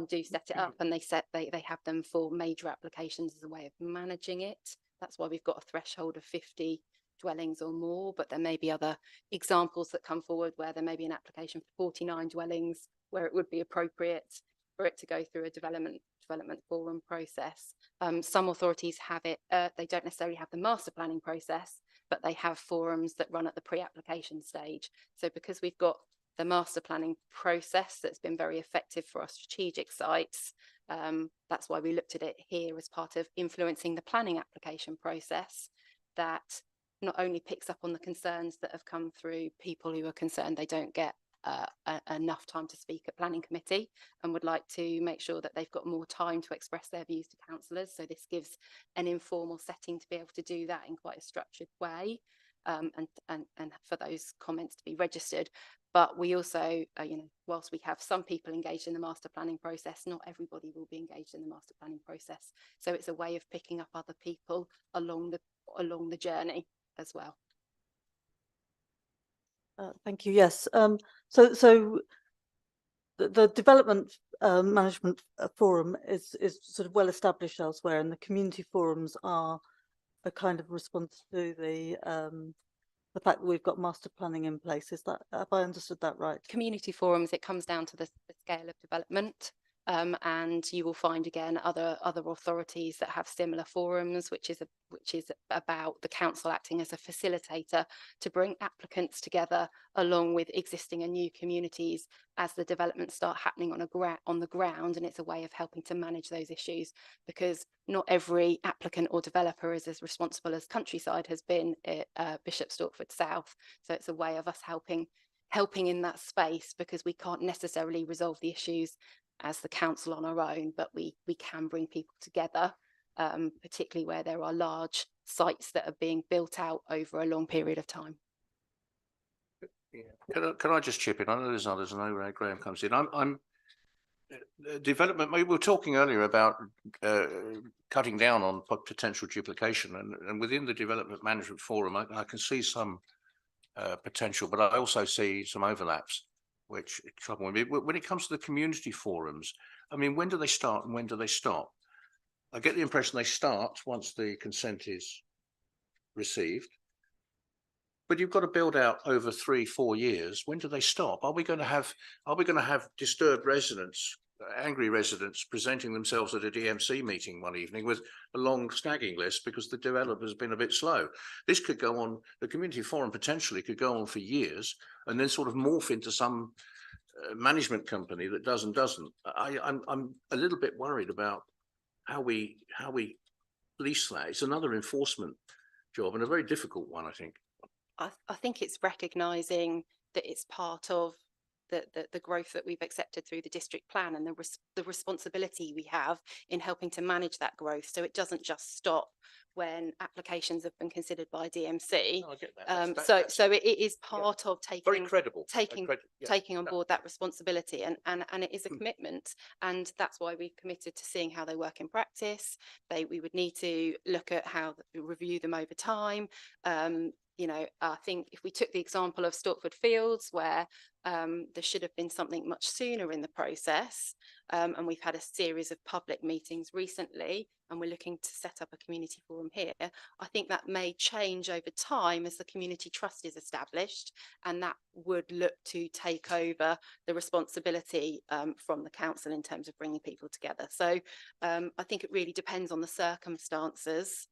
do set it up, and they have them for major applications as a way of managing it. That's why we've got a threshold of 50 dwellings or more, but there may be other examples that come forward where there may be an application for 49 dwellings, where it would be appropriate for it to go through a development forum process. Some authorities have it, they don't necessarily have the master planning process, but they have forums that run at the pre-application stage. So because we've got the master planning process that's been very effective for our strategic sites. That's why we looked at it here as part of influencing the planning application process, that not only picks up on the concerns that have come through people who are concerned they don't get enough time to speak at planning committee and would like to make sure that they've got more time to express their views to councillors. So this gives an informal setting to be able to do that in quite a structured way, and for those comments to be registered. But we also, whilst we have some people engaged in the master planning process, not everybody will be engaged in the master planning process. So it's a way of picking up other people along the journey as well. Thank you. Yes. So the development management forum is sort of well established elsewhere, and the community forums are a kind of response to the fact that we've got master planning in place. Is that, have I understood that right? Community forums, it comes down to the scale of development. And you will find again other authorities that have similar forums, which is about the council acting as a facilitator to bring applicants together along with existing and new communities as the developments start happening on the ground, and it's a way of helping to manage those issues, because not every applicant or developer is as responsible as Countryside has been at Bishop Stortford South. So it's a way of us helping in that space, because we can't necessarily resolve the issues as the council on our own, but we can bring people together, particularly where there are large sites that are being built out over a long period of time. Yeah. Can I just chip in? I know there's others. I know where Graham comes in. I'm development. We were talking earlier about cutting down on potential duplication, and within the development management forum, I can see some potential, but I also see some overlaps, which trouble me. When it comes to the community forums, I mean, when do they start and when do they stop? I get the impression they start once the consent is received, but you've got to build out over 3-4 years. When do they stop? Are we going to have disturbed residents, angry residents, presenting themselves at a DMC meeting one evening with a long snagging list because the developer's been a bit slow? This could go on. The community forum potentially could go on for years and then sort of morph into some management company that does and doesn't. I'm a little bit worried about how we police that. It's another enforcement job and a very difficult one, I think. I think it's recognising that it's part of the growth that we've accepted through the district plan, and the responsibility we have in helping to manage that growth. So it doesn't just stop when applications have been considered by DMC. No, I get that. So it is part of taking very credible. Taking on board that responsibility, and it is a commitment, and that's why we've committed to seeing how they work in practice. We would need to look at how we review them over time. I think if we took the example of Stortford Fields, where there should have been something much sooner in the process, and we've had a series of public meetings recently, and we're looking to set up a community forum here. I think that may change over time as the community trust is established, and that would look to take over the responsibility from the council in terms of bringing people together. So I think it really depends on the circumstances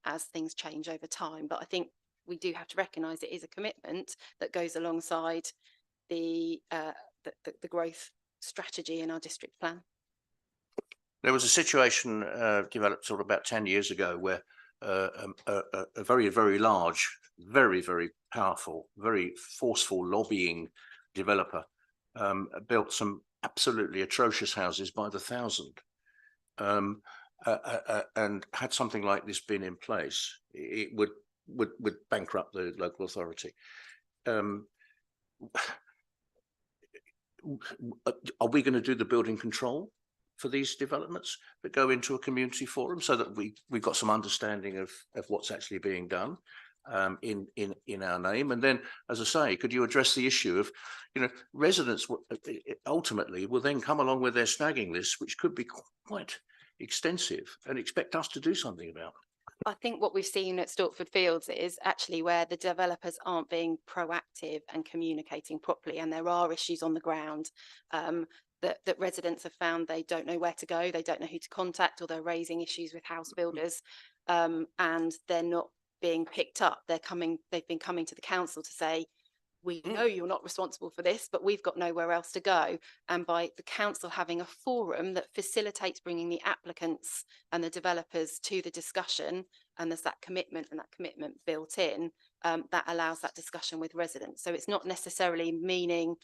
as things change over time. But I think we do have to recognise it is a commitment that goes alongside the growth strategy in our district plan. There was a situation developed sort of about 10 years ago where a very, very large, very, very powerful, very forceful lobbying developer built some absolutely atrocious houses by the thousand. And had something like this been in place, it would bankrupt the local authority. Are we going to do the building control for these developments that go into a community forum so that we've got some understanding of what's actually being done in our name? And then, as I say, could you address the issue of, residents ultimately will then come along with their snagging lists, which could be quite extensive, and expect us to do something about it? I think what we've seen at Stortford Fields is actually where the developers aren't being proactive and communicating properly, and there are issues on the ground that residents have found they don't know where to go, they don't know who to contact, or they're raising issues with house builders, and they're not being picked up. They've been coming to the council to say, we know you're not responsible for this, but we've got nowhere else to go. And by the council having a forum that facilitates bringing the applicants and the developers to the discussion, and there's that commitment built in, that allows that discussion with residents. So it's not necessarily meaning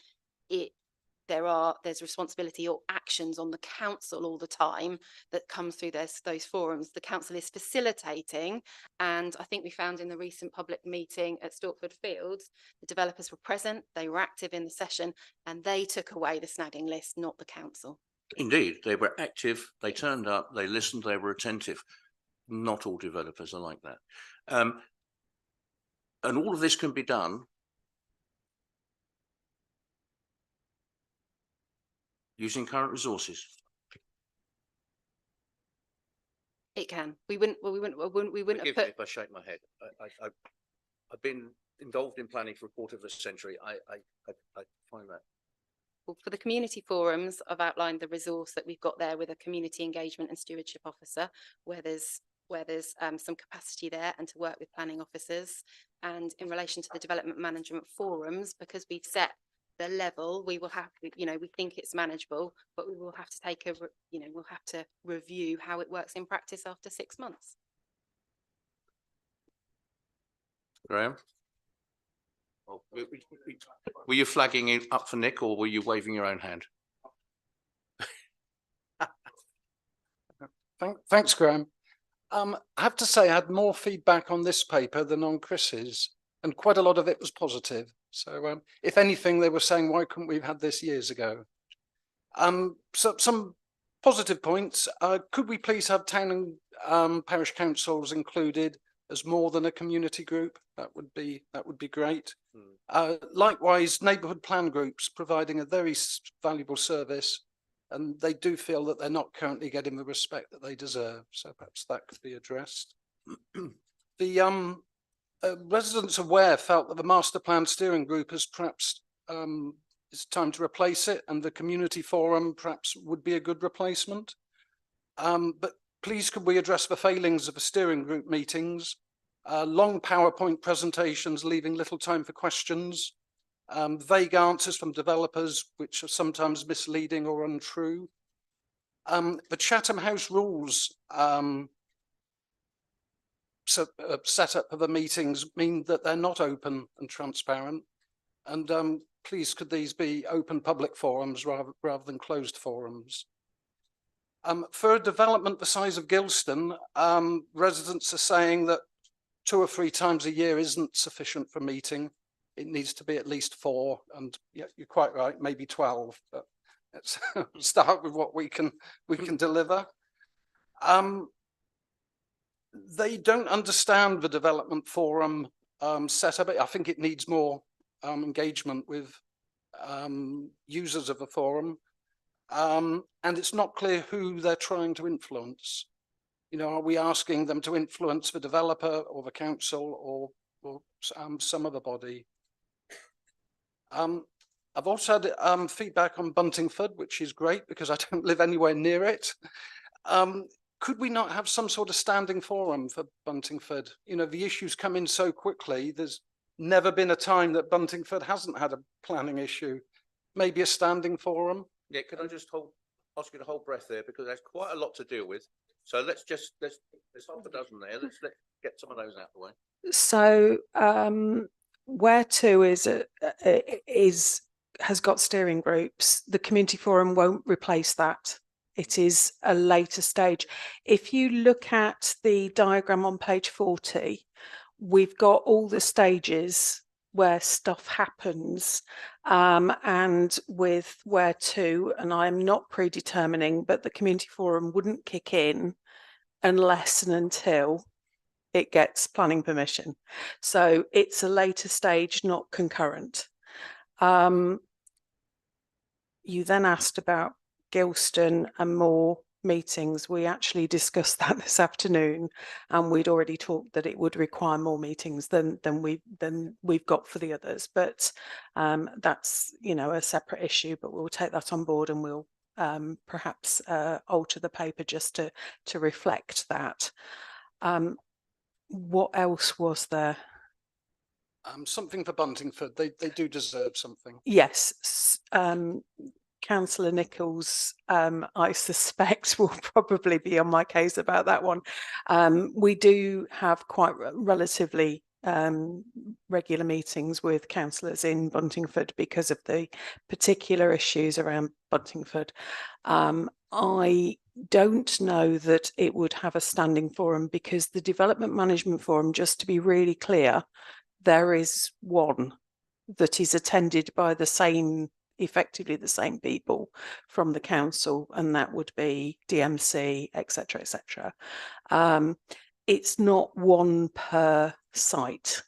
there's responsibility or actions on the council all the time that comes through those forums. The council is facilitating, and I think we found in the recent public meeting at Stortford Fields, the developers were present, they were active in the session, and they took away the snagging list, not the council. Indeed, they were active, they turned up, they listened, they were attentive. Not all developers are like that. And all of this can be done using current resources. It can. We wouldn't Forgive have me put. if I shake my head. I've been involved in planning for a quarter of a century. I find that. Well, for the community forums, I've outlined the resource that we've got there with a community engagement and stewardship officer, where there's some capacity there, and to work with planning officers. And in relation to the development management forums, because we've set the level, we will have, we think it's manageable, but we will have to take we'll have to review how it works in practice after 6 months. Graham? Oh, were you flagging it up for Nick, or were you waving your own hand? Thanks, Graham. I have to say I had more feedback on this paper than on Chris's, and quite a lot of it was positive. So if anything, they were saying, why couldn't we have had this years ago? So some positive points. Could we please have town and parish councils included as more than a community group? That would be great. Likewise, neighbourhood plan groups providing a very valuable service, and they do feel that they're not currently getting the respect that they deserve. So perhaps that could be addressed. The residents aware felt that the master plan steering group has perhaps it's time to replace it, and the community forum perhaps would be a good replacement. But please could we address the failings of the steering group meetings, long PowerPoint presentations leaving little time for questions, vague answers from developers which are sometimes misleading or untrue. The Chatham House rules set up for the meetings mean that they're not open and transparent, and please could these be open public forums rather than closed forums. For a development the size of Gilston, residents are saying that 2 or 3 times a year isn't sufficient for meeting. It needs to be at least 4, and yeah, you're quite right, maybe 12, but let's start with what we can deliver. They don't understand the development forum setup. I think it needs more engagement with users of the forum, and it's not clear who they're trying to influence. Are we asking them to influence the developer or the council or some other body? I've also had feedback on Buntingford, which is great because I don't live anywhere near it. Could we not have some sort of standing forum for Buntingford? The issues come in so quickly. There's never been a time that Buntingford hasn't had a planning issue. Maybe a standing forum. Yeah, can I just ask you to hold breath there, because there's quite a lot to deal with. So there's half a dozen there. Let's get some of those out of the way. So where 2 has got steering groups, the community forum won't replace that. It is a later stage. If you look at the diagram on page 40, we've got all the stages where stuff happens, and with where 2, and I'm not predetermining, but the community forum wouldn't kick in unless and until it gets planning permission. So it's a later stage, not concurrent. You then asked about Gilston and more meetings. We actually discussed that this afternoon, and we'd already talked that it would require more meetings than we've got for the others. But that's a separate issue. But we'll take that on board, and we'll perhaps alter the paper just to reflect that. What else was there? Something for Buntingford. They do deserve something. Yes, Councillor Nichols, I suspect will probably be on my case about that one. We do have quite relatively regular meetings with councillors in Buntingford because of the particular issues around Buntingford. I don't know that it would have a standing forum because the Development Management Forum, just to be really clear, there is one that is attended by effectively the same people from the council, and that would be DMC, etc., etc. It's not one per site,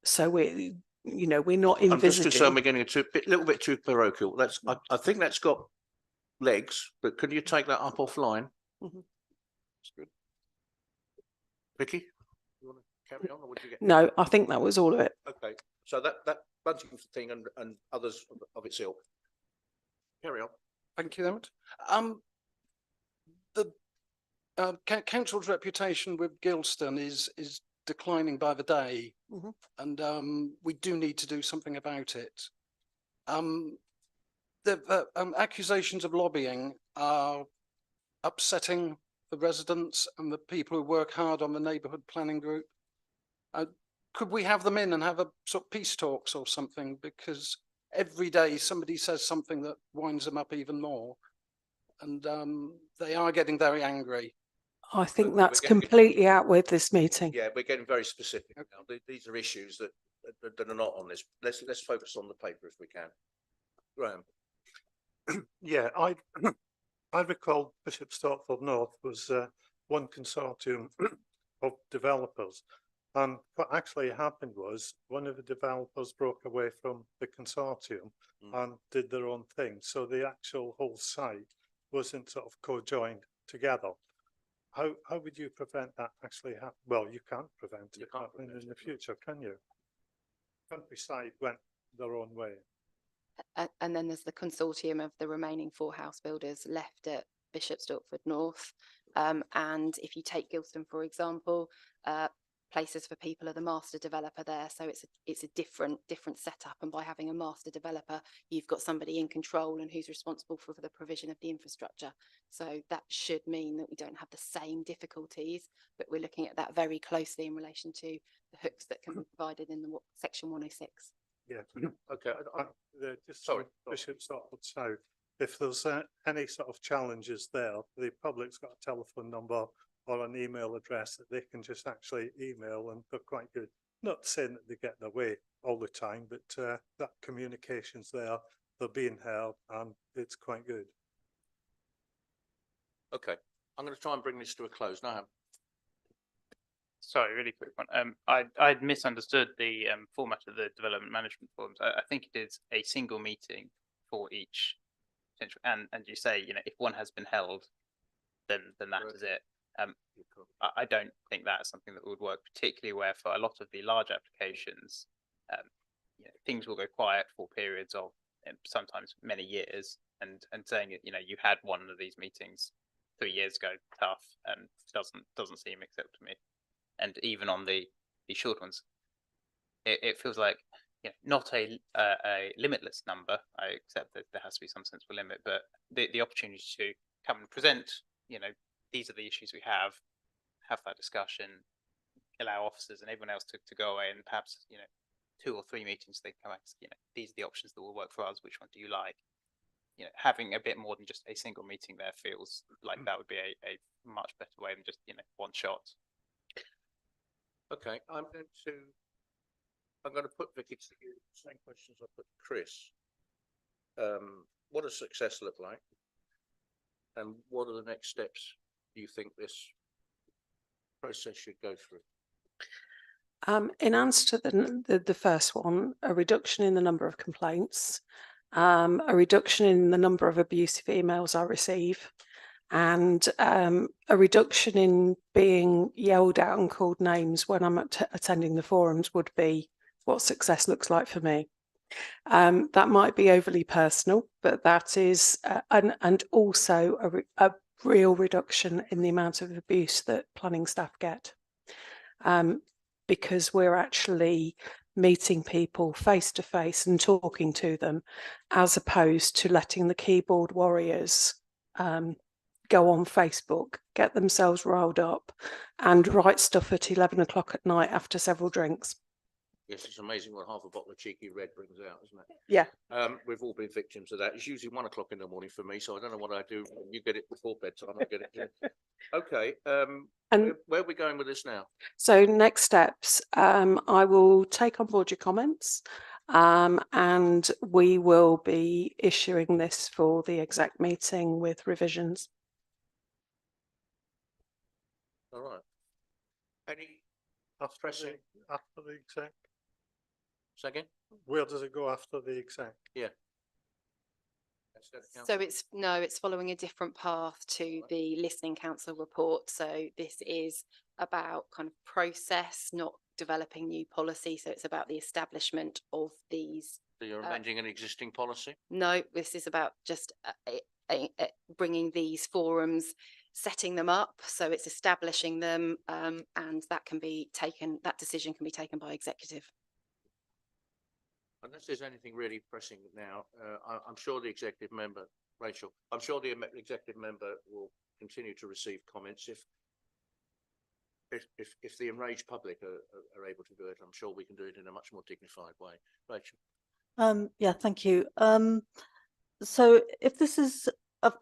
so we're not envisaging. I'm just concerned we're getting a little bit too parochial. I think that's got legs, but could you take that up offline? Mhm. That's good. Vicky, you want to carry on, or would you get? No, I think that was all of it. Okay, so that Buntingford thing and others of its ilk. Carry on. Thank you very much. The council's reputation with Gilston is declining by the day, and we do need to do something about it. The accusations of lobbying are upsetting the residents and the people who work hard on the neighbourhood planning group. Could we have them in and have a sort of peace talks or something? Because every day somebody says something that winds them up even more, and they are getting very angry. I think that's completely out with this meeting. Yeah, we're getting very specific now. These are issues that are not on this. Let's focus on the paper if we can. Graham. Yeah, I recall Bishop Stortford North was one consortium of developers, and what actually happened was one of the developers broke away from the consortium and did their own thing. So the actual whole site wasn't sort of co-joined together. How would you prevent that actually happening? Well, you can't prevent it happening in the future, can you? Countryside went their own way. And then there's the consortium of the remaining 4 house builders left at Bishop Stortford North. And if you take Gilston, for example, Places for People are the master developer there. So it's a different setup. And by having a master developer, you've got somebody in control and who's responsible for the provision of the infrastructure. So that should mean that we don't have the same difficulties, but we're looking at that very closely in relation to the hooks that can be provided in the section 106. Yeah. Okay. Sorry, Bishop Stortford South. If there's any sort of challenges there, the public's got a telephone number or an email address that they can just actually email, and they're quite good. Not saying that they get their way all the time, but that communication's there, they're being heard, and it's quite good. Okay, I'm going to try and bring this to a close now. Sorry, really quick one. I'd misunderstood the format of the development management forums. I think it is a single meeting for each potential, and you say, if one has been held, then that is it. I don't think that's something that would work, particularly where for a lot of the large applications, things will go quiet for periods of sometimes many years, and saying you had one of these meetings 3 years ago, tough, and doesn't seem acceptable to me. And even on the short ones, it feels like not a limitless number. I accept that there has to be some sensible limit, but the opportunity to come and present, these are the issues we have that discussion, allow officers and everyone else to go away, and perhaps 2 or 3 meetings they come back. These are the options that will work for us. Which one do you like? Having a bit more than just a single meeting there feels like that would be a much better way than just one shot. Okay, I'm going to put Vicky to you the same questions I put to Chris. What does success look like, and what are the next steps do you think this process should go through? In answer to the first one, a reduction in the number of complaints, a reduction in the number of abusive emails I receive, and a reduction in being yelled at and called names when I'm attending the forums would be what success looks like for me. That might be overly personal, but that is, and also a real reduction in the amount of abuse that planning staff get. Because we're actually meeting people face to face and talking to them, as opposed to letting the keyboard warriors go on Facebook, get themselves riled up and write stuff at 11 o'clock at night after several drinks. Yes, it's amazing what half a bottle of cheeky red brings out, isn't it? Yeah. We've all been victims of that. It's usually 1 o'clock in the morning for me, so I don't know what I do. You get it before bedtime, I get it. Okay. And where are we going with this now? so next steps, I will take on board your comments, and we will be issuing this for the exec meeting with revisions. All right. Any After pressing? after the exec, Second? where does it go after the exec? Yeah. So it's following a different path to the listening council report. So this is about kind of process, not developing new policy. So it's about the establishment of these. So you're amending an existing policy? No, this is about just bringing these forums, setting them up. So it's establishing them, and that decision can be taken by executive. Unless there's anything really pressing now, I'm sure the executive member, Rachel, I'm sure the executive member will continue to receive comments if the enraged public are able to do it. I'm sure we can do it in a much more dignified way. Rachel. Yeah, thank you. So if this is,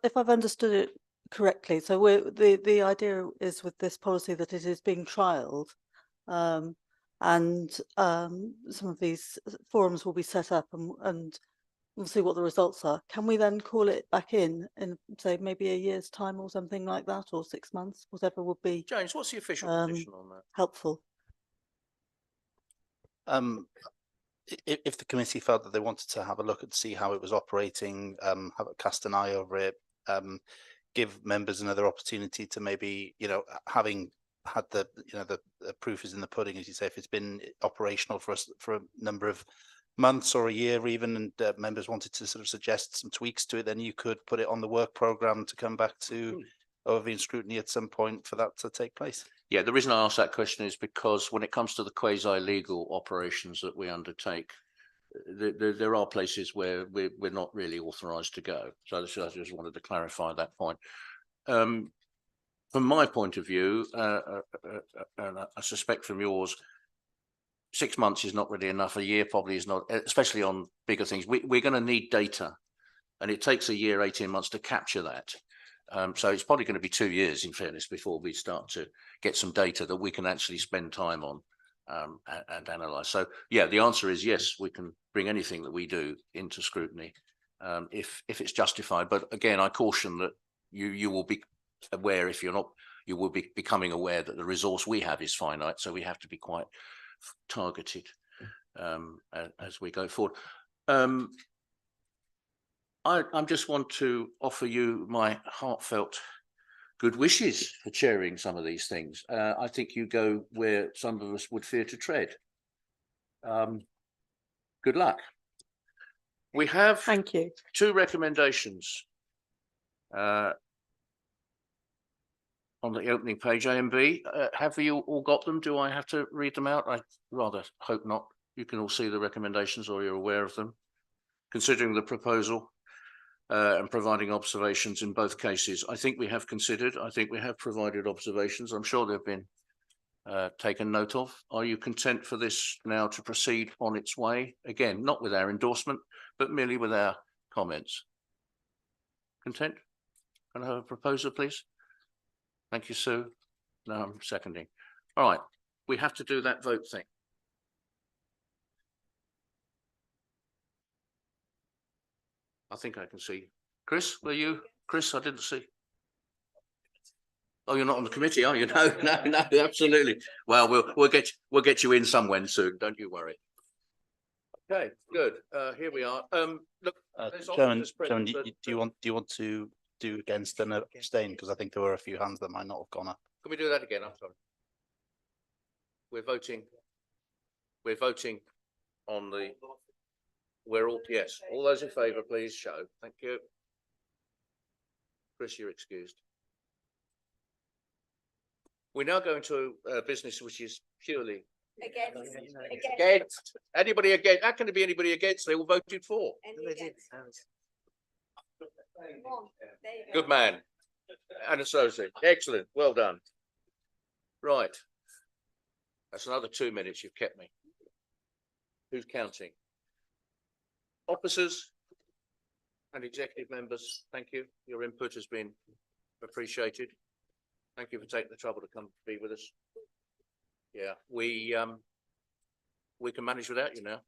if I've understood it correctly, so the idea is with this policy that it is being trialled, and some of these forums will be set up, and we'll see what the results are. Can we then call it back in say maybe a year's time or something like that, or 6 months, whatever would be James, what's the official position on that? helpful? If the committee felt that they wanted to have a look and see how it was operating, have a cast an eye over it, give members another opportunity to maybe, having had the proof is in the pudding, as you say, if it's been operational for us for a number of months or a year even, and members wanted to sort of suggest some tweaks to it, then you could put it on the work programme to come back to overview and scrutiny at some point for that to take place. Yeah, the reason I ask that question is because when it comes to the quasi-legal operations that we undertake, there are places where we're not really authorised to go. So I just wanted to clarify that point. From my point of view, and I suspect from yours, 6 months is not really enough. A year probably is not, especially on bigger things. We're going to need data, and it takes a year, 18 months to capture that. So it's probably going to be 2 years, in fairness, before we start to get some data that we can actually spend time on and analyse. So yeah, the answer is yes, we can bring anything that we do into scrutiny if it's justified. But again, I caution that you will be aware, if you're not, you will be becoming aware that the resource we have is finite. So we have to be quite targeted as we go forward. I just want to offer you my heartfelt good wishes for chairing some of these things. I think you go where some of us would fear to tread. Good luck. We have Thank you. 2 recommendations on the opening page, A and B. Have you all got them? Do I have to read them out? I rather hope not. You can all see the recommendations, or you're aware of them. Considering the proposal and providing observations in both cases, I think we have considered, I think we have provided observations. I'm sure they've been taken note of. Are you content for this now to proceed on its way? Again, not with our endorsement, but merely with our comments. Content? Can I have a proposer, please? Thank you, Sue. No, I'm seconding. All right, we have to do that vote thing. I think I can see. Chris, were you? Chris, I didn't see. Oh, you're not on the committee, are you? No, absolutely. Well, we'll get you in somewhere soon. Don't you worry. Okay, good. Here we are. Look, Chairman, do you want to do against and abstain? Because I think there were a few hands that might not have gone up. Can we do that again? I'm sorry. We're voting on the. We're all, yes. All those in favour, please show. Thank you. Chris, you're excused. We now go into business which is purely Against? Anybody against? How can there be anybody against? They all voted for. Good man. And associate. Excellent. Well done. Right. That's another 2 minutes you've kept me. Who's counting? Officers and executive members, thank you. Your input has been appreciated. Thank you for taking the trouble to come be with us. Yeah, we can manage without you now.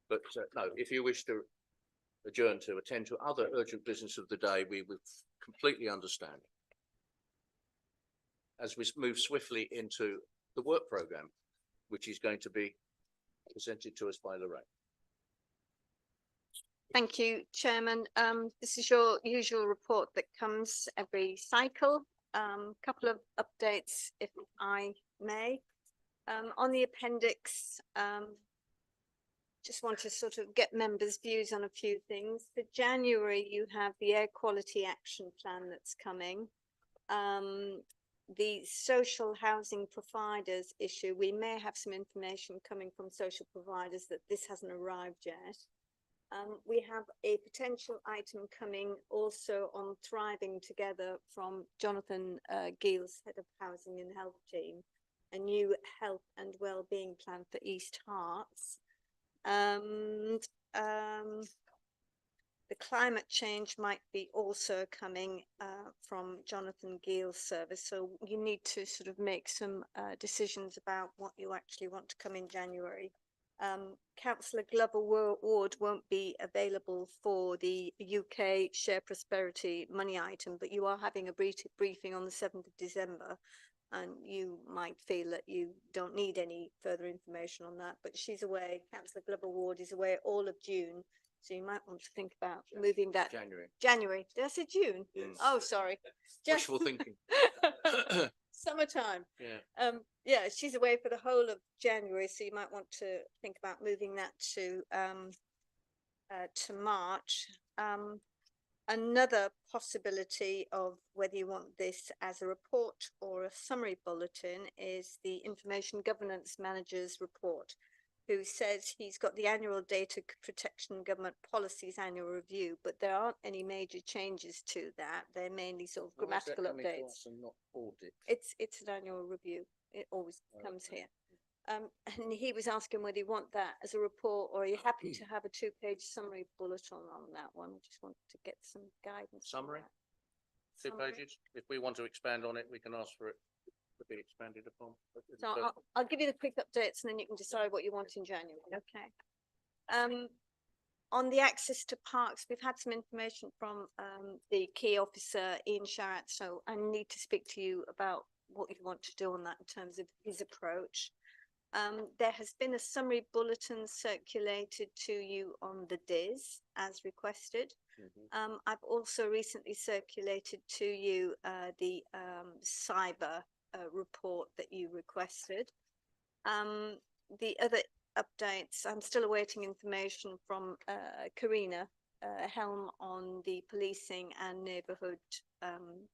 But no, if you wish to adjourn to attend to other urgent business of the day, we would completely understand. As we move swiftly into the work programme, which is going to be presented to us by Lorraine. Thank you, Chairman. This is your usual report that comes every cycle. Couple of updates, if I may. On the appendix, just want to sort of get members' views on a few things. For January, you have the air quality action plan that's coming. The social housing providers issue, we may have some information coming from social providers that this hasn't arrived yet. We have a potential item coming also on Thriving Together from Jonathan Giles, Head of Housing and Health Team, a new health and wellbeing plan for East Herts. And the climate change might be also coming from Jonathan Giles' service. So you need to sort of make some decisions about what you actually want to come in January. Councillor Glover Ward won't be available for the UK Share Prosperity money item, but you are having a briefing on the 7th of December, and you might feel that you don't need any further information on that, but she's away. Councillor Glover Ward is away all of June, so you might want to think about moving that. January. Did I say June? Yes. Oh, sorry. Wishful thinking. Summertime. Yeah. Yeah, she's away for the whole of January, so you might want to think about moving that to March. Another possibility of whether you want this as a report or a summary bulletin is the Information Governance Manager's report, who says he's got the annual data protection government policies annual review, but there aren't any major changes to that. They're mainly sort of grammatical updates. And not audit? It's an annual review. It always comes here. And he was asking whether you want that as a report, or are you happy to have a 2-page summary bulletin on that one? Just want to get some guidance. Summary? 2 pages? If we want to expand on it, we can ask for it to be expanded upon. So I'll give you the quick updates and then you can decide what you want in January. Okay. On the access to parks, we've had some information from the key officer, Ian Sharratt, so I need to speak to you about what you want to do on that in terms of his approach. There has been a summary bulletin circulated to you on the DIS as requested. I've also recently circulated to you the cyber report that you requested. The other updates, I'm still awaiting information from Karina Helm on the policing and neighbourhood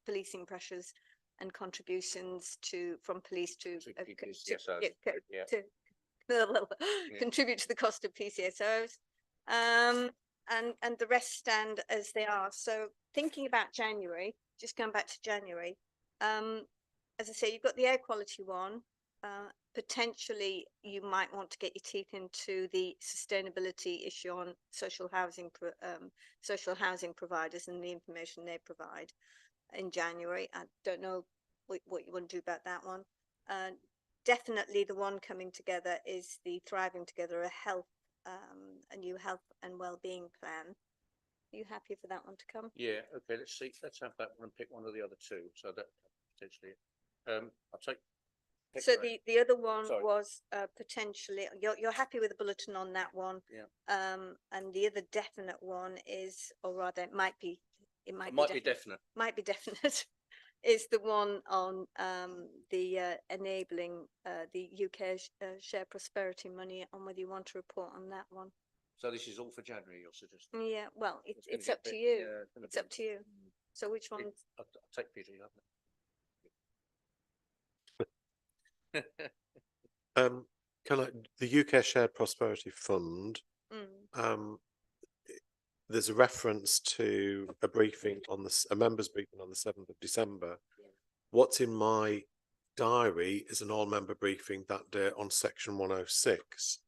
policing pressures and contributions from police to contribute to the cost of PCSOs, and the rest stand as they are. So thinking about January, just going back to January, as I say, you've got the air quality one. Potentially you might want to get your teeth into the sustainability issue on social housing providers and the information they provide in January. I don't know what you want to do about that one. Definitely the one coming together is the Thriving Together, a new health and wellbeing plan. Are you happy for that one to come? Yeah, okay, let's see. Let's have that one and pick one of the other two. So that potentially I'll take. So the other one was potentially you're happy with the bulletin on that one. Yeah. And the other definite one is, or rather it might be definite is the one on the enabling the UK share prosperity money, on whether you want to report on that one. So this is all for January, you're suggesting? Yeah, well, it's up to you. It's up to you. So which one? I'll take Peter. The UK Shared Prosperity Fund, there's a reference to a briefing on a members briefing on the 7th of December. What's in my diary is an all-member briefing that day on section 106.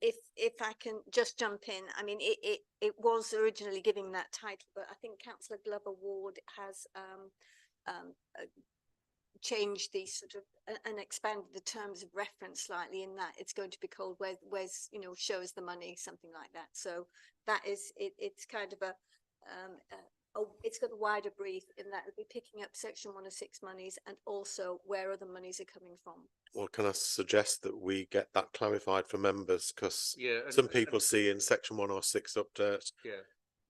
If I can just jump in, I mean, it was originally giving that title, but I think Councillor Glover Ward has changed the sort of and expanded the terms of reference slightly, in that it's going to be called where's shows the money, something like that. So that is it's kind of it's got a wider brief in that it'll be picking up section 106 monies and also where other monies are coming from. Well, can I suggest that we get that clarified for members, because some people see in section 106 update,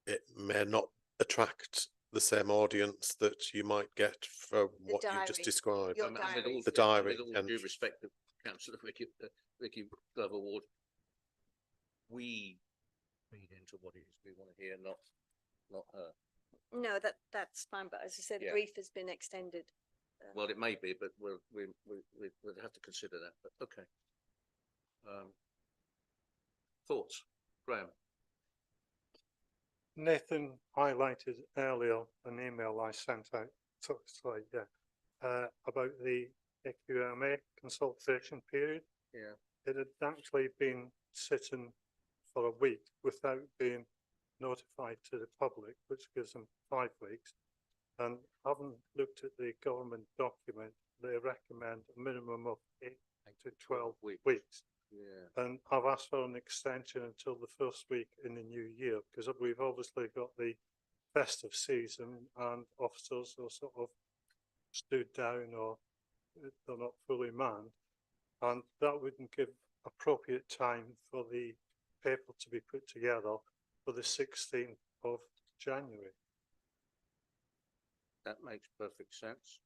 it may not attract the same audience that you might get for what you just described. The diary. With all due respect to Councillor Vicky Glover Ward, we feed into what it is we want to hear, not her. No, that's fine, but as I said, the brief has been extended. Well, it may be, but we'll have to consider that. But okay. Thoughts, Graham? Nathan highlighted earlier an email I sent out, about the AQMA consultation period. Yeah. It had actually been sitting for a week without being notified to the public, which gives them 5 weeks. And having looked at the government document, they recommend a minimum of 8 to 12 weeks. Yeah. And I've asked for an extension until the first week in the new year, because we've obviously got the festive season and officers are sort of stood down or they're not fully manned. And that wouldn't give appropriate time for the paper to be put together for the 16th of January. That makes perfect sense.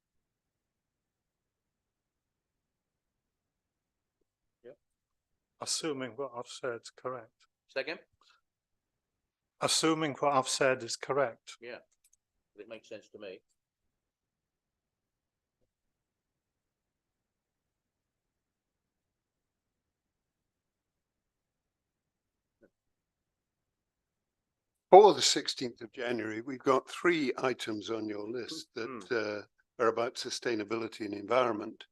Yep. Assuming what I've said is correct. Second? Assuming what I've said is correct. Yeah, it makes sense to me. For the 16th of January, we've got 3 items on your list that are about sustainability and environment.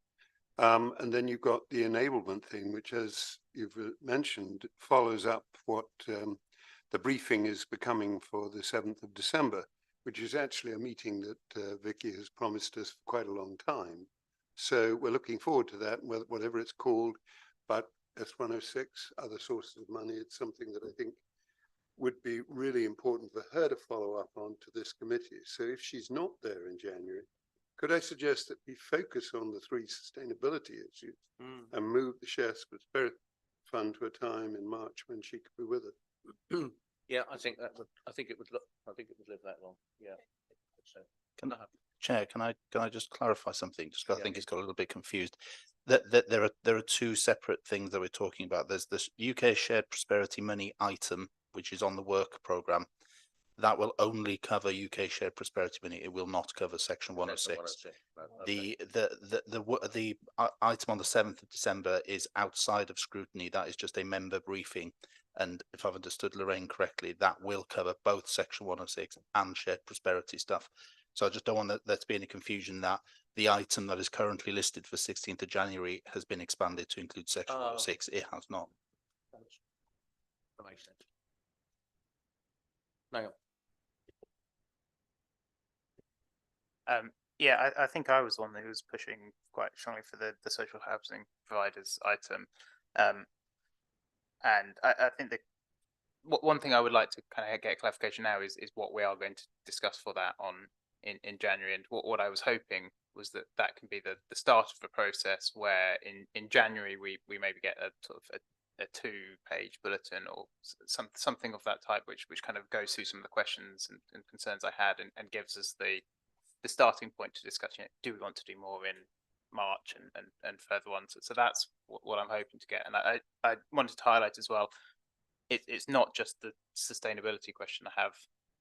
And then you've got the enablement thing, which, as you've mentioned, follows up what the briefing is becoming for the 7th of December, which is actually a meeting that Vicky has promised us for quite a long time. So we're looking forward to that, whatever it's called. But S106, other sources of money, it's something that I think would be really important for her to follow up on to this committee. So if she's not there in January, could I suggest that we focus on the 3 sustainability issues and move the Shared Prosperity Fund to a time in March when she could be with us? Yeah, I think it would live that long. Yeah. Chair, can I just clarify something? Just 'cause I think it's got a little bit confused. That there are 2 separate things that we're talking about. There's this UK Shared Prosperity Money item, which is on the work programme. That will only cover UK Shared Prosperity Money. It will not cover Section 106. The item on the 7th of December is outside of scrutiny. That is just a member briefing. And if I've understood Lorraine correctly, that will cover both Section 106 and Shared Prosperity stuff. So I just don't want there to be any confusion that the item that is currently listed for 16th of January has been expanded to include Section 106. It has not. That makes sense. No. Yeah, I think I was the one who was pushing quite strongly for the social housing providers item. And I think that one thing I would like to kind of get clarification now is what we are going to discuss for that in January. And what I was hoping was that can be the start of a process where in January we maybe get a sort of a 2-page bulletin or something of that type, which kind of goes through some of the questions and concerns I had and gives us the starting point to discuss, do we want to do more in March and further ones. So that's what I'm hoping to get. And I wanted to highlight as well, it's not just the sustainability question I have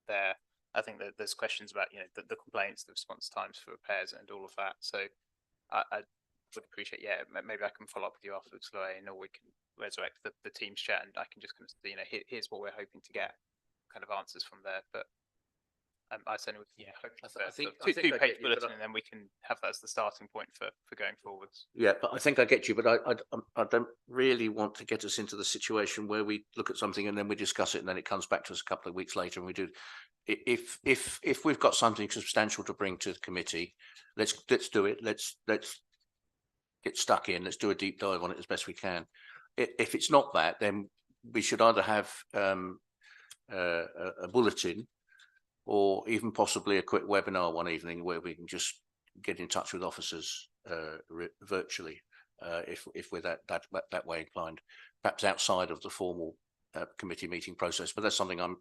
there. I think that there's questions about the complaints, the response times for repairs and all of that. So would appreciate, yeah, maybe I can follow up with you afterwards, Lorraine, or we can resurrect the team's chat and I can just kind of, you know, here's what we're hoping to get kind of answers from there. But I certainly would, yeah, hope for I think I two-page get you, but bulletin, and then we can have that as the starting point for going forwards. Yeah, but I think I get you, but I don't really want to get us into the situation where we look at something and then we discuss it and then it comes back to us a couple of weeks later and we do. If we've got something substantial to bring to the committee, let's do it. Let's get stuck in. Let's do a deep dive on it as best we can. If it's not that, then we should either have a bulletin, or even possibly a quick webinar one evening where we can just get in touch with officers virtually, if we're that way inclined, perhaps outside of the formal committee meeting process. But that's something I'm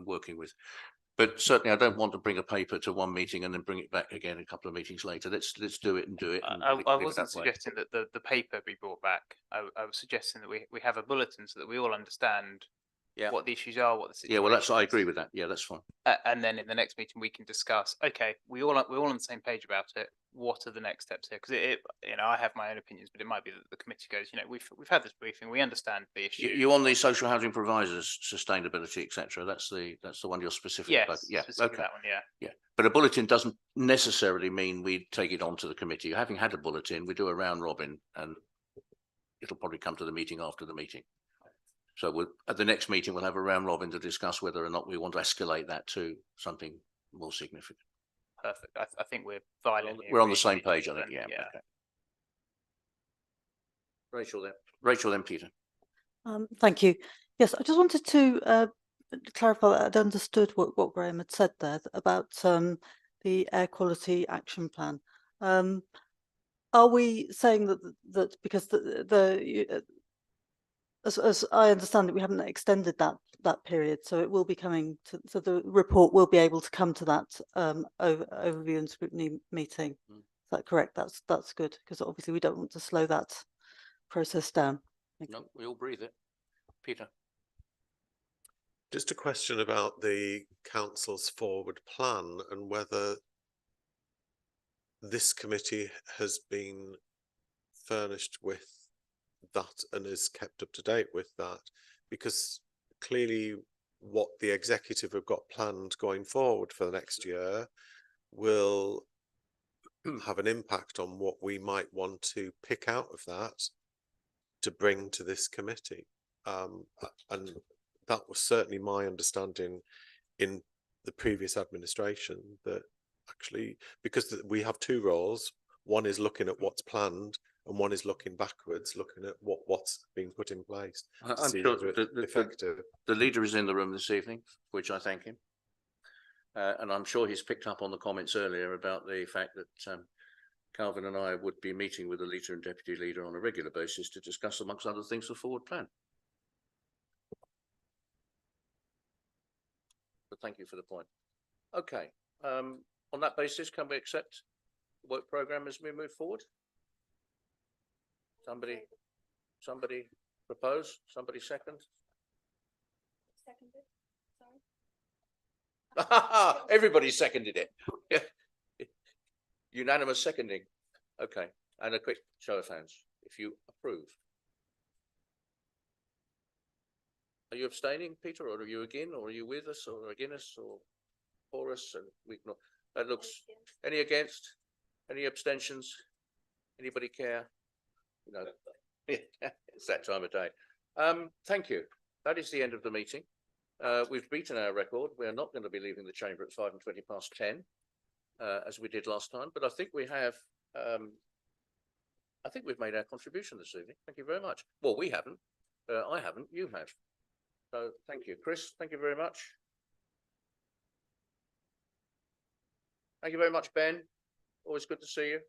working with. But certainly, I don't want to bring a paper to one meeting and then bring it back again a couple of meetings later. Let's do it and do it. And I leave it wasn't that way. suggesting that the paper be brought back. I was suggesting that we have a bulletin so that we all understand what the issues are, what the situation. Yeah, well, I agree with that. Yeah, that's fine. And then in the next meeting we can discuss. Okay, we're all on the same page about it. What are the next steps here? Because you know, I have my own opinions, but it might be that the committee goes, you know, we've had this briefing, we understand the issue. You on the social housing providers, sustainability, etc. That's the one you're specific about. Yes, Yeah, specifically okay. that one, yeah. Yeah, but a bulletin doesn't necessarily mean we take it on to the committee. Having had a bulletin, we do a round robin, and it'll probably come to the meeting after the meeting. So at the next meeting, we'll have a round robin to discuss whether or not we want to escalate that to something more significant. Perfect. I think we're violently. We're on the same page, I think. Yeah. Yeah. Okay. Rachel, then Peter. Thank you. Yes, I just wanted to clarify that I'd understood what Graham had said there about the air quality action plan. Are we saying that because as I understand it, we haven't extended that period, so it will be coming to, so the report will be able to come to that overview and scrutiny meeting. Is that correct? That's good, because obviously we don't want to slow that process down. No, we all breathe it. Peter. Just a question about the council's forward plan and whether this committee has been furnished with that and is kept up to date with that, because clearly what the executive have got planned going forward for the next year will have an impact on what we might want to pick out of that to bring to this committee. And that was certainly my understanding in the previous administration, that actually, because we have two roles, one is looking at what's planned and one is looking backwards, looking at what's being put in place. I'm sure the leader is in the room this evening, for which I thank him. And I'm sure he's picked up on the comments earlier about the fact that Calvin and I would be meeting with the leader and deputy leader on a regular basis to discuss, amongst other things, the forward plan. But thank you for the point. Okay. On that basis, can we accept the work programme as we move forward? Somebody propose? Somebody second? Sorry. Everybody seconded it. Unanimous seconding. Okay. And a quick show of hands if you approve. Are you abstaining, Peter, or are you again, or are you with us, or against us, or for us? And we can. That looks. Any against? Any abstentions? Anybody care? No. It's that time of day. Thank you. That is the end of the meeting. We've beaten our record. We are not going to be leaving the chamber at 10:05, as we did last time. But I think we have. I think we've made our contribution this evening. Thank you very much. Well, we haven't. I haven't. You have. So thank you, Chris. Thank you very much. Thank you very much, Ben. Always good to see you.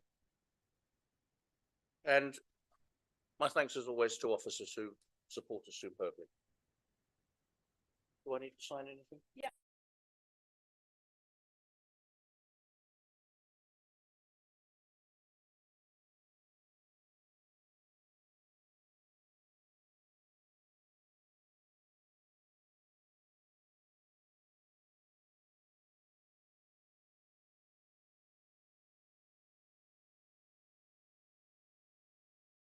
And my thanks as always to officers who support us superbly. Do I need to sign anything? Yeah.